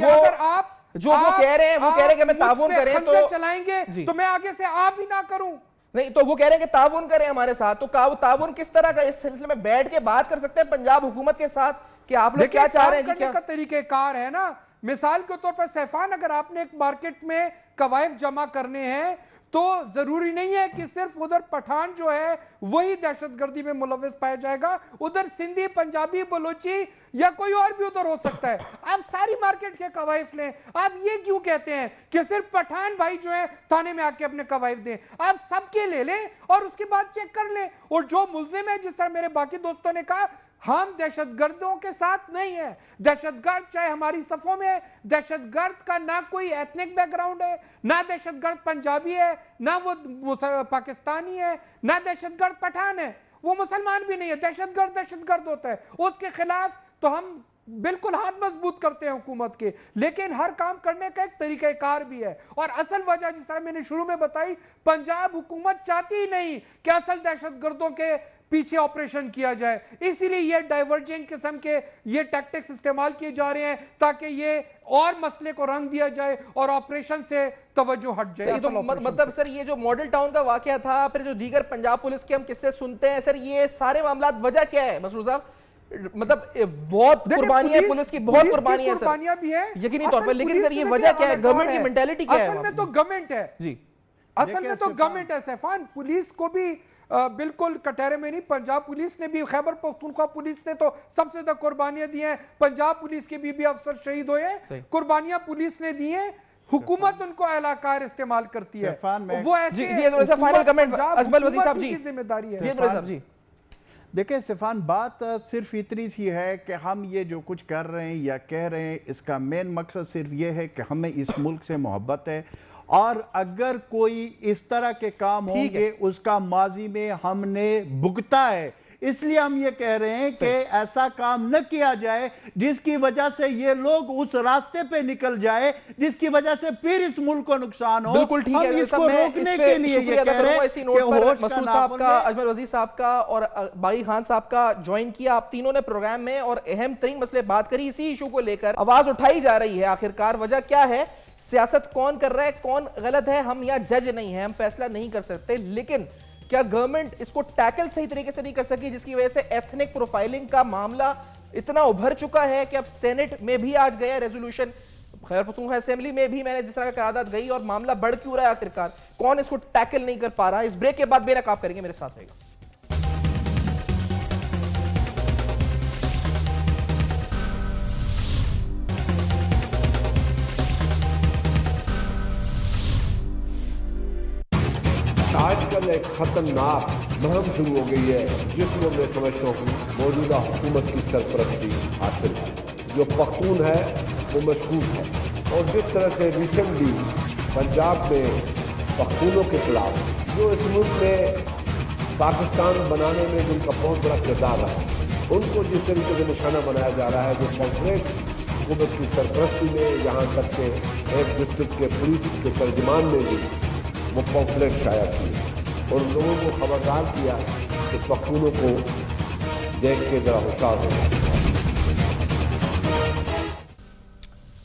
Speaker 5: اگر آپ
Speaker 1: جو وہ کہہ رہے ہیں کہ ہمیں تعاون کریں تو
Speaker 5: چلائیں گے تو میں آگے سے آپ ہی نہ کروں
Speaker 1: نہیں, تو وہ کہہ رہے ہیں کہ تعاون کریں ہمارے ساتھ. تو تعاون کس طرح کا اس سلسلے میں بیٹھ کے بات کر سکتے ہیں پنجاب حکومت کے ساتھ کہ آپ لوگ کیا چاہ رہے ہیں؟
Speaker 5: کرنے کا طریقہ کار ہے نا. مثال کے طور پر سیفان, اگر آپ نے ایک مارکیٹ میں قوائف جمع کرنے ہیں تو ضروری نہیں ہے کہ صرف ادھر پٹھان جو ہے وہی دہشت گردی میں ملوث پایا جائے گا, ادھر سندھی, پنجابی, بلوچی یا کوئی اور بھی ادھر ہو سکتا ہے. آپ ساری مارکیٹ کے قوائف لیں. آپ یہ کیوں کہتے ہیں کہ صرف پٹھان بھائی جو ہے تھانے میں آ کے اپنے قوائف دیں؟ آپ سب کے لے لیں اور اس کے بعد چیک کر لیں. اور جو ملزم ہے, جس طرح میرے باقی دوستوں نے کہا, ہم دہشت گردوں کے ساتھ نہیں ہیں. دہشت گرد چاہے ہماری صفوں میں ہے, دہشت گرد کا نہ کوئی ایتھنک بیک گراؤنڈ ہے, نہ دہشت گرد پنجابی ہے, نہ وہ پاکستانی ہے, نہ دہشت گرد پٹھان ہے, وہ مسلمان بھی نہیں ہے. دہشت گرد ہوتا ہے. اس کے خلاف تو ہم بالکل ہاتھ مضبوط کرتے ہیں حکومت کے, لیکن ہر کام کرنے کا ایک طریقہ کار بھی ہے. اور اصل وجہ جس طرح میں نے شروع میں بتائی, پنجاب حکومت چاہتی ہی نہیں کہ اصل دہشت گردوں کے پیچھے آپریشن کیا جائے, اسی لیے یہ ڈائیورجنگ قسم کے یہ ٹیکٹکس استعمال کیے جا رہے ہیں تاکہ یہ اور مسئلے کو رنگ دیا جائے اور آپریشن سے توجہ ہٹ جائے.
Speaker 1: مطلب سر یہ جو ماڈل ٹاؤن کا واقعہ تھا, پھر جو دیگر پنجاب پولیس کے ہم قصے سنتے ہیں, سر یہ سارے معاملات وجہ کیا ہے مسعود صاحب؟ مطلب بہت قربانی ہے پولیس کی, بہت قربانی ہے
Speaker 5: قربانیاں بھی ہیں
Speaker 1: یقینی طور پر, لیکن سر یہ وجہ کیا ہے؟ گورنمنٹ کی مینٹیلٹی کیا ہے؟
Speaker 5: اصل میں تو گورنمنٹ ہے,
Speaker 1: جی
Speaker 5: اصل میں تو گورنمنٹ ہے سیفان. پولیس کو بھی بالکل کٹہرے میں نہیں, پنجاب پولیس نے بھی, خیبر پختونخوا پولیس نے تو سب سے زیادہ قربانیاں دی ہیں. پنجاب پولیس کے بھی افسر شہید ہوئے ہیں, قربانیاں پولیس نے دی ہیں. حکومت ان کو اہلا کار استعمال کرتی ہے, وہ ایسے
Speaker 1: فائنل کمنٹ اجمل وزیر صاحب جی,
Speaker 5: ذمہ داری ہے.
Speaker 1: جی وزیر صاحب جی.
Speaker 6: دیکھیں سیفان, بات صرف اتنی سی ہے کہ ہم یہ جو کچھ کر رہے ہیں یا کہہ رہے ہیں, اس کا مین مقصد صرف یہ ہے کہ ہمیں اس ملک سے محبت ہے, اور اگر کوئی اس طرح کے کام ہوں گے اس کا ماضی میں ہم نے بھگتا ہے. اس لیے ہم یہ کہہ رہے ہیں کہ ایسا کام نہ کیا جائے جس کی وجہ سے یہ لوگ اس راستے پہ نکل جائے جس کی وجہ سے پھر اس ملک کو نقصان ہو.
Speaker 1: بالکل ٹھیک ہے,
Speaker 6: اس کو روکنے کے لیے یہ کہہ رہے ہیں
Speaker 1: اسی نوٹ پر مسعود صاحب کا, اجمل وزیر صاحب کا اور باغی خان صاحب کا جوائن کیا. آپ تینوں نے پروگرام میں اور اہم ترین مسئلے بات کری, اسی ایشو کو لے کر آواز اٹھائی جا رہی ہے. آخرکار وجہ کیا ہے؟ سیاست کون کر رہا ہے, کون غلط ہے, ہم یہاں جج نہیں ہیں, ہم فیصلہ نہیں کر سکتے. لیکن کیا گورنمنٹ اس کو ٹیکل صحیح طریقے سے نہیں کر سکی, جس کی وجہ سے ایتھنک پروفائلنگ کا معاملہ اتنا ابھر چکا ہے کہ اب سینٹ میں بھی آج گیا ریزولوشن, خیبر پختونخوا اسمبلی میں بھی میں نے جس طرح کا قرارداد گئی, اور معاملہ بڑھ کیوں رہا ہے آخرکار؟ کون اس کو ٹیکل نہیں کر پا رہا؟ اس بریک کے بعد بے نقاب کریں گے, میرے ساتھ رہے گا.
Speaker 2: آج کل ایک خطرناک مہم شروع ہو گئی ہے جس میں میں سمجھتا ہوں موجودہ حکومت کی سرپرستی حاصل ہے. جو پختون ہے وہ مشکوک ہے, اور جس طرح سے ریسنٹلی پنجاب میں پختونوں کے خلاف جو اس ملک میں پاکستان بنانے میں جن کا بہت بڑا کردار رہا, ان کو جس طریقے سے نشانہ بنایا جا رہا ہے, جو پمفلیٹ حکومت کی سرپرستی میں, یہاں تک کہ ایک ڈسٹرکٹ کے پولیس کے ترجمان نے بھی وہ پمفلیٹ شائع کی اور لوگوں کو خبردار کیا کہ پختونوں کو دیکھ کے ذرا ہوشیار ہو جائے.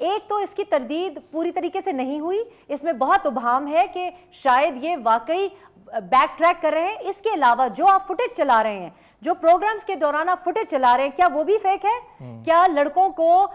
Speaker 7: ایک تو اس کی تردید پوری طریقے سے نہیں ہوئی, اس میں بہت ابہام ہے کہ شاید یہ واقعی بیک ٹریک کر رہے ہیں. اس کے علاوہ جو آپ فوٹیج چلا رہے ہیں, جو پروگرامز کے دوران آپ فوٹیج چلا رہے ہیں, کیا وہ بھی فیک ہے؟ کیا لڑکوں کو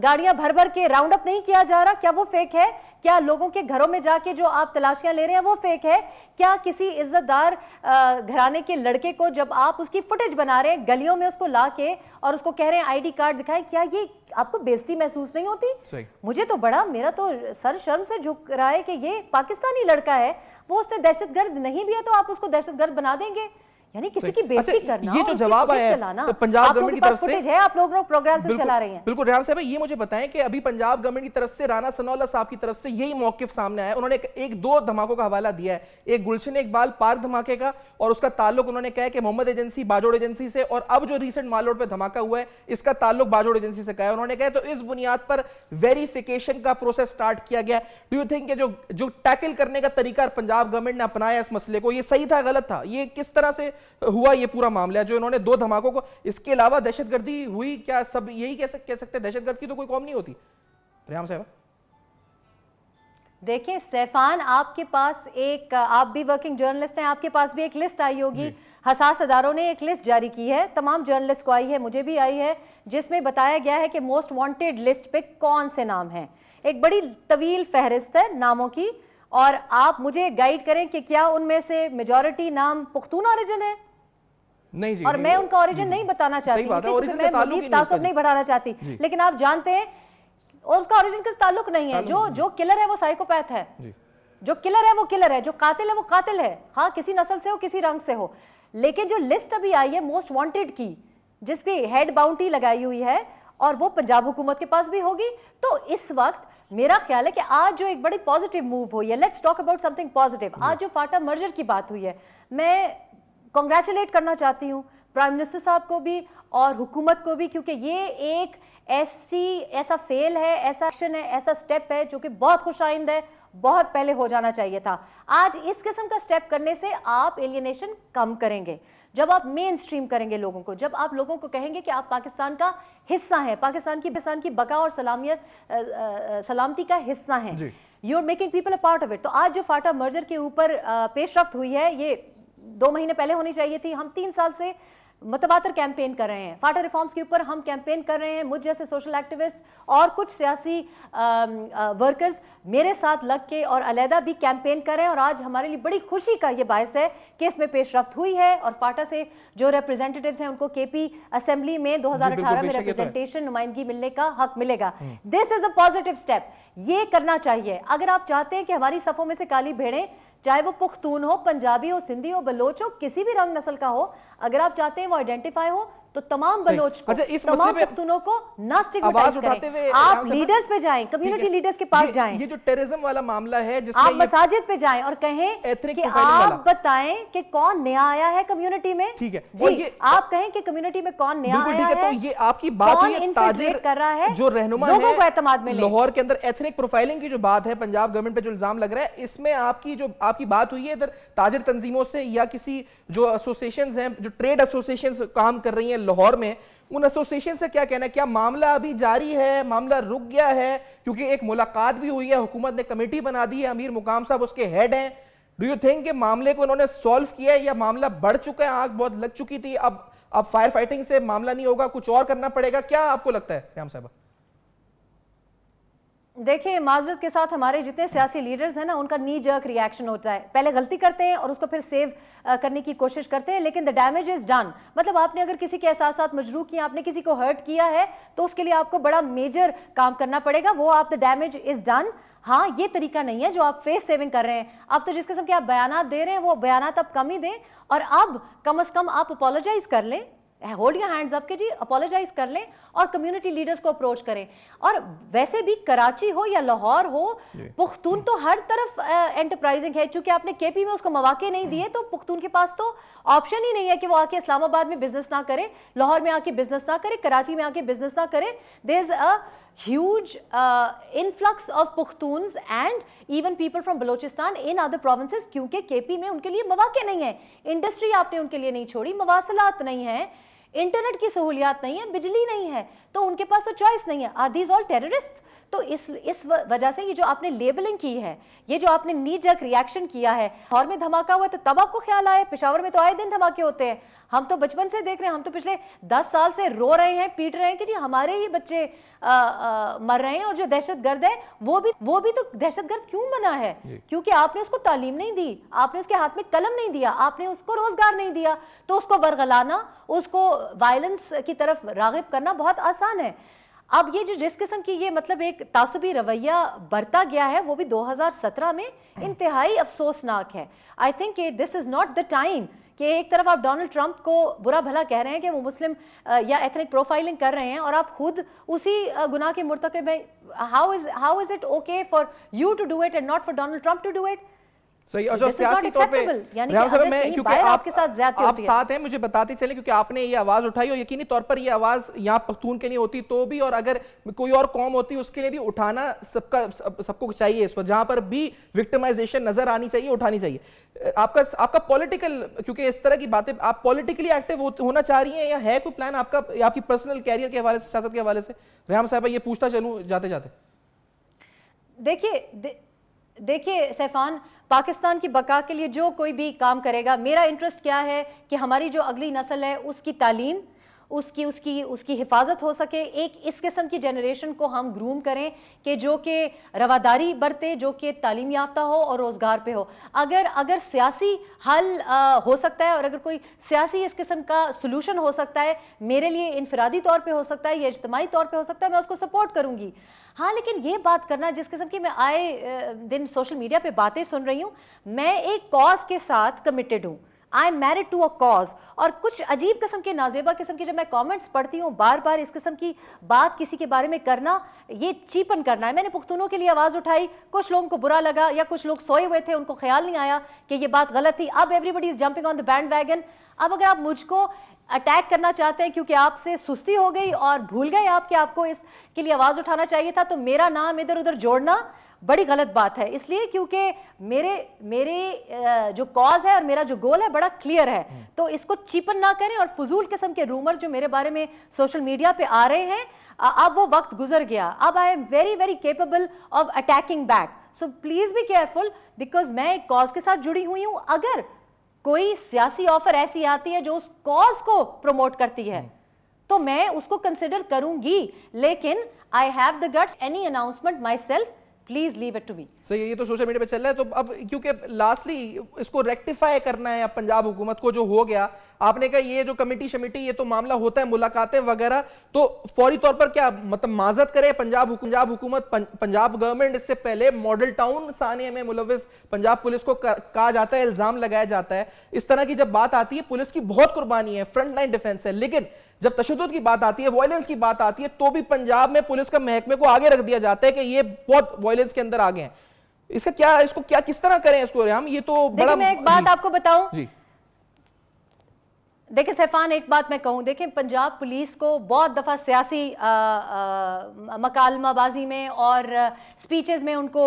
Speaker 7: گاڑیاں بھر بھر کے راؤنڈ اپ نہیں کیا جا رہا, کیا وہ فیک ہے؟ کیا لوگوں کے گھروں میں جا کے جو آپ تلاشیاں لے رہے ہیں وہ فیک ہے؟ کیا کسی عزت دار گھرانے کے لڑکے کو جب آپ اس کی فوٹیج بنا رہے ہیں, گلیوں میں اس کو لا کے اور اس کو کہہ رہے ہیں آئی ڈی کارڈ دکھائیں, کیا یہ آپ کو بےزتی محسوس نہیں ہوتی؟ مجھے تو میرا تو سر شرم سے جھک رہا ہے کہ یہ پاکستانی لڑکا ہے, وہ اس نے دہشت گرد نہیں بھی ہے تو آپ اس کو دہشت گرد بنا دیں گے. یعنی کسی کی بےزتی کرنا,
Speaker 1: یہ جو جواب آیا ہے پنجاب گورنمنٹ کی طرف سے,
Speaker 7: آپ لوگ پروگرام سے چلا رہے ہیں.
Speaker 1: بالکل ریحان صاحب, یہ مجھے بتائیں کہ ابھی پنجاب گورنمنٹ کی طرف سے رانا ثناء اللہ صاحب کی طرف سے یہی موقف سامنے آیا ہے. انہوں نے ایک دو دھماکوں کا حوالہ دیا ہے, ایک گلشن اقبال پارک دھماکے کا, اور اس کا تعلق انہوں نے کہا ہے کہ محمد ایجنسی باجوڑ ایجنسی سے, اور اب جو ریسنٹ مال روڈ پہ دھماکہ ہوا ہے اس کا تعلق باجوڑ ایجنسی سے کہا ہے. انہوں نے کہا تو اس بنیاد پر ویریفیکیشن کا پروسیس سٹارٹ کیا گیا. ڈو یو تھنک کہ جو ٹیکل کرنے کا طریقہ پنجاب گورنمنٹ نے اپنایا اس مسئلے کو, یہ صحیح تھا غلط تھا؟ یہ کس طرح سے ہوا یہ پورا معاملہ جو انہوں نے دو دھماکوں کو, اس کے علاوہ دہشت گردی ہوئی, کیا سب یہی کہہ سکتے ہیں دہشت گرد کی تو کوئی قوم نہیں ہوتی؟ ریحان صاحب
Speaker 7: دیکھیں سیفان, آپ کے پاس ایک, آپ بھی ورکنگ جرنلسٹ ہیں, آپ کے پاس بھی ایک لسٹ آئی ہوگی, حساس اداروں نے ایک لسٹ جاری کی ہے, تمام جرنلسٹ کو آئی ہے, مجھے بھی آئی ہے, جس میں بتایا گیا ہے کہ موسٹ وانٹیڈ لسٹ پہ کون سے نام ہیں. ایک بڑی طویل فہرست ہے ناموں کی, اور آپ مجھے گائیڈ کریں کہ کیا ان میں سے میجورٹی نام پختون اوریجن ہے؟
Speaker 1: نہیں جی,
Speaker 7: اور میں ان کا اوریجن نہیں بتانا چاہتی, اس لیے کہ میں مزید تعصب نہیں بڑھانا چاہتی, لیکن آپ جانتے ہیں اور اس کا اوریجن کا تعلق نہیں ہے. جو کلر ہے وہ سائیکوپیتھ ہے, جو کلر ہے وہ کلر ہے, جو قاتل ہے وہ قاتل ہے, ہاں کسی نسل سے ہو کسی رنگ سے ہو. لیکن جو لسٹ ابھی آئی ہے موسٹ وانٹیڈ کی, جس پہ ہیڈ باؤنٹی لگائی ہوئی ہے, اور وہ پنجاب حکومت کے پاس بھی ہوگی, تو اس وقت میرا خیال ہے کہ آج جو ایک بڑی پازیٹیو موو ہوئی ہے, let's talk about some thing positive. آج جو فاٹا مرجر کی بات ہوئی ہے, میں کنگریچولیٹ کرنا چاہتی ہوں پرائم منسٹر صاحب کو بھی اور حکومت کو بھی, کیونکہ یہ ایک ایسا فیل ہے, ایسا ایکشن ہے, ایسا سٹیپ ہے جو کہ بہت خوش آئند ہے, بہت پہلے ہو جانا چاہیے تھا. آج اس قسم کا سٹیپ کرنے سے آپ ایلینیشن کم کریں گے, جب آپ مین سٹریم کریں گے لوگوں کو, جب آپ لوگوں کو کہیں گے کہ آپ پاکستان کا حصہ ہیں, پاکستان کی بقا اور سلامتی کا حصہ ہیں, you are making people a part of it. تو آج جو فاٹا مرجر کے اوپر پیش رفت ہوئی ہے, یہ 2 مہینے پہلے ہونی چاہیے تھی. ہم 3 سال سے متواتر کیمپین کر رہے ہیں فاٹا ریفارمز کے اوپر, ہم کیمپین کر رہے ہیں, مجھ جیسے سوشل ایکٹیوسٹ اور کچھ سیاسی ورکرز میرے ساتھ لگ کے اور علیحدہ بھی کیمپین کر رہے ہیں. اور آج ہمارے لیے بڑی خوشی کا یہ باعث ہے کہ اس میں پیش رفت ہوئی ہے, اور فاٹا سے جو ریپرزینٹیٹیوز ہیں ان کو کے پی اسمبلی میں 2018 میں ریپرزنٹیشن نمائندگی ملنے کا حق ملے گا. دس از اے پازیٹیو سٹیپ, یہ کرنا چاہیے. اگر آپ چاہتے ہیں کہ ہماری صفوں میں سے کالی بھیڑیں, چاہے وہ پختون ہو, پنجابی ہو, سندھی ہو, بلوچ ہو, کسی بھی رنگ نسل کا ہو, اگر آپ چاہتے ہیں وہ آئیڈینٹیفائی ہو, تو تمام بلوچ کو, تمام پختونوں کو نہ اسٹگمیٹائز کریں. آپ لیڈرز پہ جائیں, کمیونٹی لیڈرز کے پاس جائیں.
Speaker 1: یہ جو ٹیررزم والا معاملہ ہے, جس
Speaker 7: آپ مساجد پہ جائیں اور کہیں کہ آپ بتائیں کہ کون نیا آیا ہے کمیونٹی میں. جی, آپ کہیں کہ کمیونٹی میں کون نیا آیا ہے,
Speaker 1: تو یہ آپ کی بات ہوئی ہے تاجر
Speaker 7: کر رہا ہے,
Speaker 1: جو رہنما
Speaker 7: لوگوں کو اعتماد ملے.
Speaker 1: لاہور کے اندر ایتھنک پروفائلنگ کی جو بات ہے, پنجاب گورنمنٹ پہ جو الزام لگ رہا ہے, اس میں آپ کی بات ہوئی ہے ادھر تاجر تنظیموں سے, یا کسی جو ایسوسیشنز ہیں, جو ٹریڈ ایسوسیشنز کام کر رہی ہیں لاہور میں, ان ایسوسیشن سے کیا کہنا ہے؟ کیا معاملہ ابھی جاری ہے, معاملہ رک گیا ہے؟ کیونکہ ایک ملاقات بھی ہوئی ہے, حکومت نے کمیٹی بنا دی ہے, امیر مقام صاحب اس کے ہیڈ ہیں. ڈو یو تھنک کہ معاملے کو انہوں نے سولو کیا ہے, یا معاملہ بڑھ چکا ہے, آگ بہت لگ چکی تھی, اب فائر فائٹنگ سے معاملہ نہیں ہوگا, کچھ اور کرنا پڑے گا؟ کیا آپ کو لگتا ہے ریحان صاحبہ؟
Speaker 7: دیکھیں, معذرت کے ساتھ ہمارے جتنے سیاسی لیڈرز ہیں نا, ان کا نی جرک ری ایکشن ہوتا ہے. پہلے غلطی کرتے ہیں اور اس کو پھر سیو کرنے کی کوشش کرتے ہیں, لیکن the damage is done. مطلب آپ نے اگر کسی کے احساسات مجروح کیے, آپ نے کسی کو ہرٹ کیا ہے, تو اس کے لیے آپ کو بڑا میجر کام کرنا پڑے گا. وہ آپ the damage is done. ہاں, یہ طریقہ نہیں ہے جو آپ فیس سیونگ کر رہے ہیں. اب تو جس قسم کے آپ بیانات دے رہے ہیں, وہ بیانات اب کم ہی دیں, اور اب کم از کم آپ اپولوجائز کر لیں, ہولڈ یور ہینڈز اپ کے جی, اپولوجائز کر لیں اور کمیونٹی لیڈرز کو اپروچ کریں. اور ویسے بھی کراچی ہو یا لاہور ہو, پختون تو ہر طرف انٹرپرائزنگ ہے. چونکہ آپ نے کے پی میں اس کو مواقع نہیں دیے, تو پختون کے پاس تو آپشن ہی نہیں ہے کہ وہ آ کے اسلام آباد میں بزنس نہ کرے, لاہور میں آ کے بزنس نہ کرے, کراچی میں آ کے بزنس نہ کرے. دیر از اے huge influx of Pakhtuns and even people from Balochistan in other provinces, کیونکہ کے پی میں ان کے لیے مواقع نہیں ہے. انڈسٹری آپ نے ان کے لیے نہیں چھوڑی, مواصلات نہیں ہے, انٹرنیٹ کی سہولیات نہیں ہے, بجلی نہیں ہے. تو ان کے پاس تو چوائس نہیں ہے. Are these all terrorists? تو اس وجہ سے یہ جو آپ نے لیبلنگ کی ہے, یہ جو آپ نے نی جرک ریاکشن کیا ہے, لاہور میں دھماکہ ہوا تو تب آپ کو خیال آئے, پشاور میں تو آئے دن دھماکے ہوتے ہیں, ہم تو بچپن سے دیکھ رہے ہیں, ہم تو پچھلے 10 سال سے رو رہے ہیں, پیٹ رہے ہیں کہ جی ہمارے ہی بچے مر رہے ہیں, اور جو دہشت گرد ہے وہ بھی تو دہشت گرد کیوں بنا ہے؟ کیونکہ آپ نے اس کو تعلیم نہیں دی, آپ نے اس کے ہاتھ میں قلم نہیں دیا, آپ نے اس کو روزگار نہیں دیا, تو اس کو ورغلانا, اس کو وائلنس کی طرف راغب کرنا بہت آسان ہے. اب یہ جو جس قسم کی یہ مطلب ایک تعصبی رویہ برتا گیا ہے, وہ بھی 2017 میں انتہائی افسوسناک ہے. I think this is not the time کہ ایک طرف آپ ڈونلڈ ٹرمپ کو برا بھلا کہہ رہے ہیں کہ وہ مسلم یا ایتھنک پروفائلنگ کر رہے ہیں, اور آپ خود اسی گناہ کے مرتکب ہیں. how is it okay for you to do it and not for Donald Trump to do it?
Speaker 1: صحیح. اور جو سیاسی طور پہ ریحان صاحب, میں کیونکہ آپ ساتھ ہیں, مجھے بتاتے چلیں کیونکہ آپ نے یہ آواز اٹھائی, اور یقینی طور پر یہ آواز یہاں پختون کے نہیں ہوتی تو بھی, اور اگر کوئی اور قوم ہوتی اس کے لیے بھی اٹھانا سب کو چاہیے. اس پر جہاں پر بھی وکٹمائزیشن نظر آنی چاہیے, اٹھانی چاہیے. آپ کا پولیٹیکل, کیونکہ اس طرح کی باتیں آپ پولیٹیکلی ایکٹیو ہونا چاہ رہی ہیں, یا ہے کوئی پلان آپ کا, یا آپ کی پرسنل کیریئر کے حوالے سے, سیاست کے حوالے سے؟ ریحان صاحب یہ پوچھتا چلوں جاتے جاتے.
Speaker 7: دیکھیے سیفان, پاکستان کی بقا کے لیے جو کوئی بھی کام کرے گا, میرا انٹرسٹ کیا ہے کہ ہماری جو اگلی نسل ہے اس کی تعلیم, اس کی حفاظت ہو سکے. ایک اس قسم کی جنریشن کو ہم گروم کریں کہ جو کہ رواداری برتے, جو کہ تعلیم یافتہ ہو اور روزگار پہ ہو. اگر سیاسی حل ہو سکتا ہے, اور اگر کوئی سیاسی اس قسم کا سلوشن ہو سکتا ہے, میرے لیے انفرادی طور پہ ہو سکتا ہے یا اجتماعی طور پہ ہو سکتا ہے, میں اس کو سپورٹ کروں گی. ہاں, لیکن یہ بات کرنا جس قسم کی میں آئے دن سوشل میڈیا پہ باتیں سن رہی ہوں, میں ایک کاز کے ساتھ کمیٹڈ ہوں. I am married to a cause. اور کچھ عجیب قسم کے, نازیبا قسم کے جب میں کامنٹس پڑھتی ہوں, بار بار اس قسم کی بات کسی کے بارے میں کرنا, یہ چیپن کرنا ہے. میں نے پختونوں کے لیے آواز اٹھائی, کچھ لوگوں کو برا لگا, یا کچھ لوگ سوئے ہوئے تھے, ان کو خیال نہیں آیا کہ یہ بات غلط تھی. اب everybody is jumping on the bandwagon. اب اگر آپ مجھ کو اٹیک کرنا چاہتے ہیں کیونکہ آپ سے سستی ہو گئی اور بھول گئے آپ کہ آپ کو اس کے لیے آواز اٹھانا چاہیے تھا, تو میرا نام ادھر ادھر جوڑنا بڑی غلط بات ہے. اس لیے کیونکہ میرے جو کاز ہے اور میرا جو گول ہے بڑا کلیئر ہے, تو اس کو چیپن نہ کریں. اور فضول قسم کے رومر جو میرے بارے میں سوشل میڈیا پہ آ رہے ہیں, اب وہ وقت گزر گیا. اب I am very very capable of attacking back. So please be careful, because میں ایک کاز کے ساتھ جڑی ہوئی ہوں. اگر کوئی سیاسی آفر ایسی آتی ہے جو اس کاز کو پروموٹ کرتی ہے, تو میں اس کو کنسیڈر کروں گی, لیکن I have the guts. Any announcement myself, please leave it to me.
Speaker 1: صحیح ہے, یہ تو سوشل میڈیا پہ چل رہا ہے. تو اب کیونکہ لاسٹلی اس کو ریکٹیفائی کرنا ہے پنجاب حکومت کو, جو ہو گیا, آپ نے کہا یہ جو کمیٹی شمیٹی یہ تو معاملہ ہوتا ہے, ملاقاتیں وغیرہ, تو فوری طور پر کیا مطلب معذرت کرے پنجاب حکومت, پنجاب گورنمنٹ؟ اس سے پہلے ماڈل ٹاؤن سانحے میں ملوث پنجاب پولیس کو کہا جاتا ہے, الزام لگایا جاتا ہے. اس طرح کی جب بات آتی ہے, پولیس کی بہت قربانی ہے, فرنٹ لائن ڈیفنس ہے, لیکن جب تشدد کی بات آتی ہے, وائلنس کی بات آتی ہے, تو بھی پنجاب میں پولیس کا محکمے کو آگے رکھ دیا جاتا ہے کہ یہ بہت وائلنس کے اندر آگے ہیں. اس کو کیا کس طرح کریں اس کو ریحان؟ یہ تو بڑا.
Speaker 7: میں ایک بات آپ کو بتاؤں. دیکھیں سیفان, ایک بات میں کہوں, دیکھیں پنجاب پولیس کو بہت دفعہ سیاسی مکالمہ بازی میں اور سپیچز میں ان کو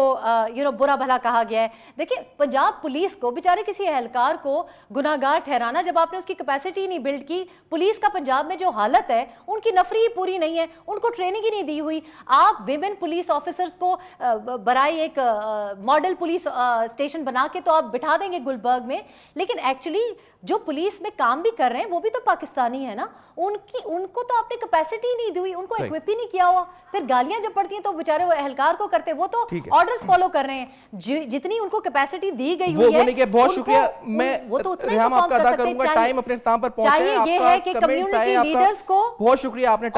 Speaker 7: برا بھلا کہا گیا ہے. دیکھیں پنجاب پولیس کو, بیچارے کسی اہلکار کو گناہگار ٹھہرانا, جب آپ نے اس کی کیپیسٹی نہیں بلڈ کی. پولیس کا پنجاب میں جو حالت ہے, ان کی نفری پوری نہیں ہے, ان کو ٹریننگ ہی نہیں دی ہوئی. آپ ویمن پولیس آفیسرز کو برائے ایک ماڈل پولیس اسٹیشن بنا کے تو آپ بٹھا دیں گے گلبرگ میں, لیکن ایکچولی جو پولیس میں کام بھی کر رہے ہیں وہ بھی تو پاکستانی ہے نا. ان کو تو آپ نے کیپیسٹی نہیں دی ہوئی, ان کو ایکوپ ہی نہیں کیا ہوا. پھر گالیاں جب پڑتی ہیں تو بیچارے وہ اہلکار کو کرتے, وہ تو آرڈرز فالو کر رہے ہیں. جتنی ان کو کیپیسٹی دی گئی ہوئی ہے,
Speaker 1: بہت شکریہ. میں ریحان آپ کا ادا کروں گا, ٹائم اپنے اختتام پر پہنچا ہے.
Speaker 7: یہ ہے کہ کمیونٹی لیڈرز کو
Speaker 1: بہت شکریہ, آپ نے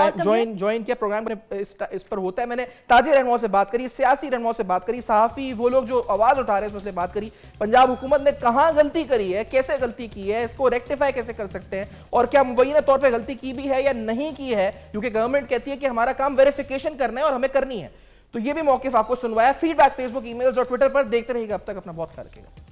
Speaker 1: جوائن کیا پروگرام اس پر ہوتا ہے. میں نے تاجر رہنماؤں سے بات کری, سیاسی رہنماؤں سے بات کری, صحافی, وہ لوگ جو آواز اٹھا رہے ہیں اس مسئلے بات کری. پنجاب حکومت نے کہاں غلطی کری ہے, کیسے غلطی کی ہے, اس کو ریکٹیفائی کیسے کر سکتے ہیں, اور کیا مبینہ طور پہ غلطی کی بھی ہے یا نہیں کی ہے, کیونکہ گورنمنٹ کہتی ہے کہ ہمارا کام ویریفیکیشن کرنا ہے اور ہمیں کرنی ہے. تو یہ بھی موقف آپ کو سنوایا. فیڈ بیک فیس بک, ای میلز اور ٹویٹر پر دیکھتے رہیے گا. اب تک اپنا بہت خیال رکھیے گا.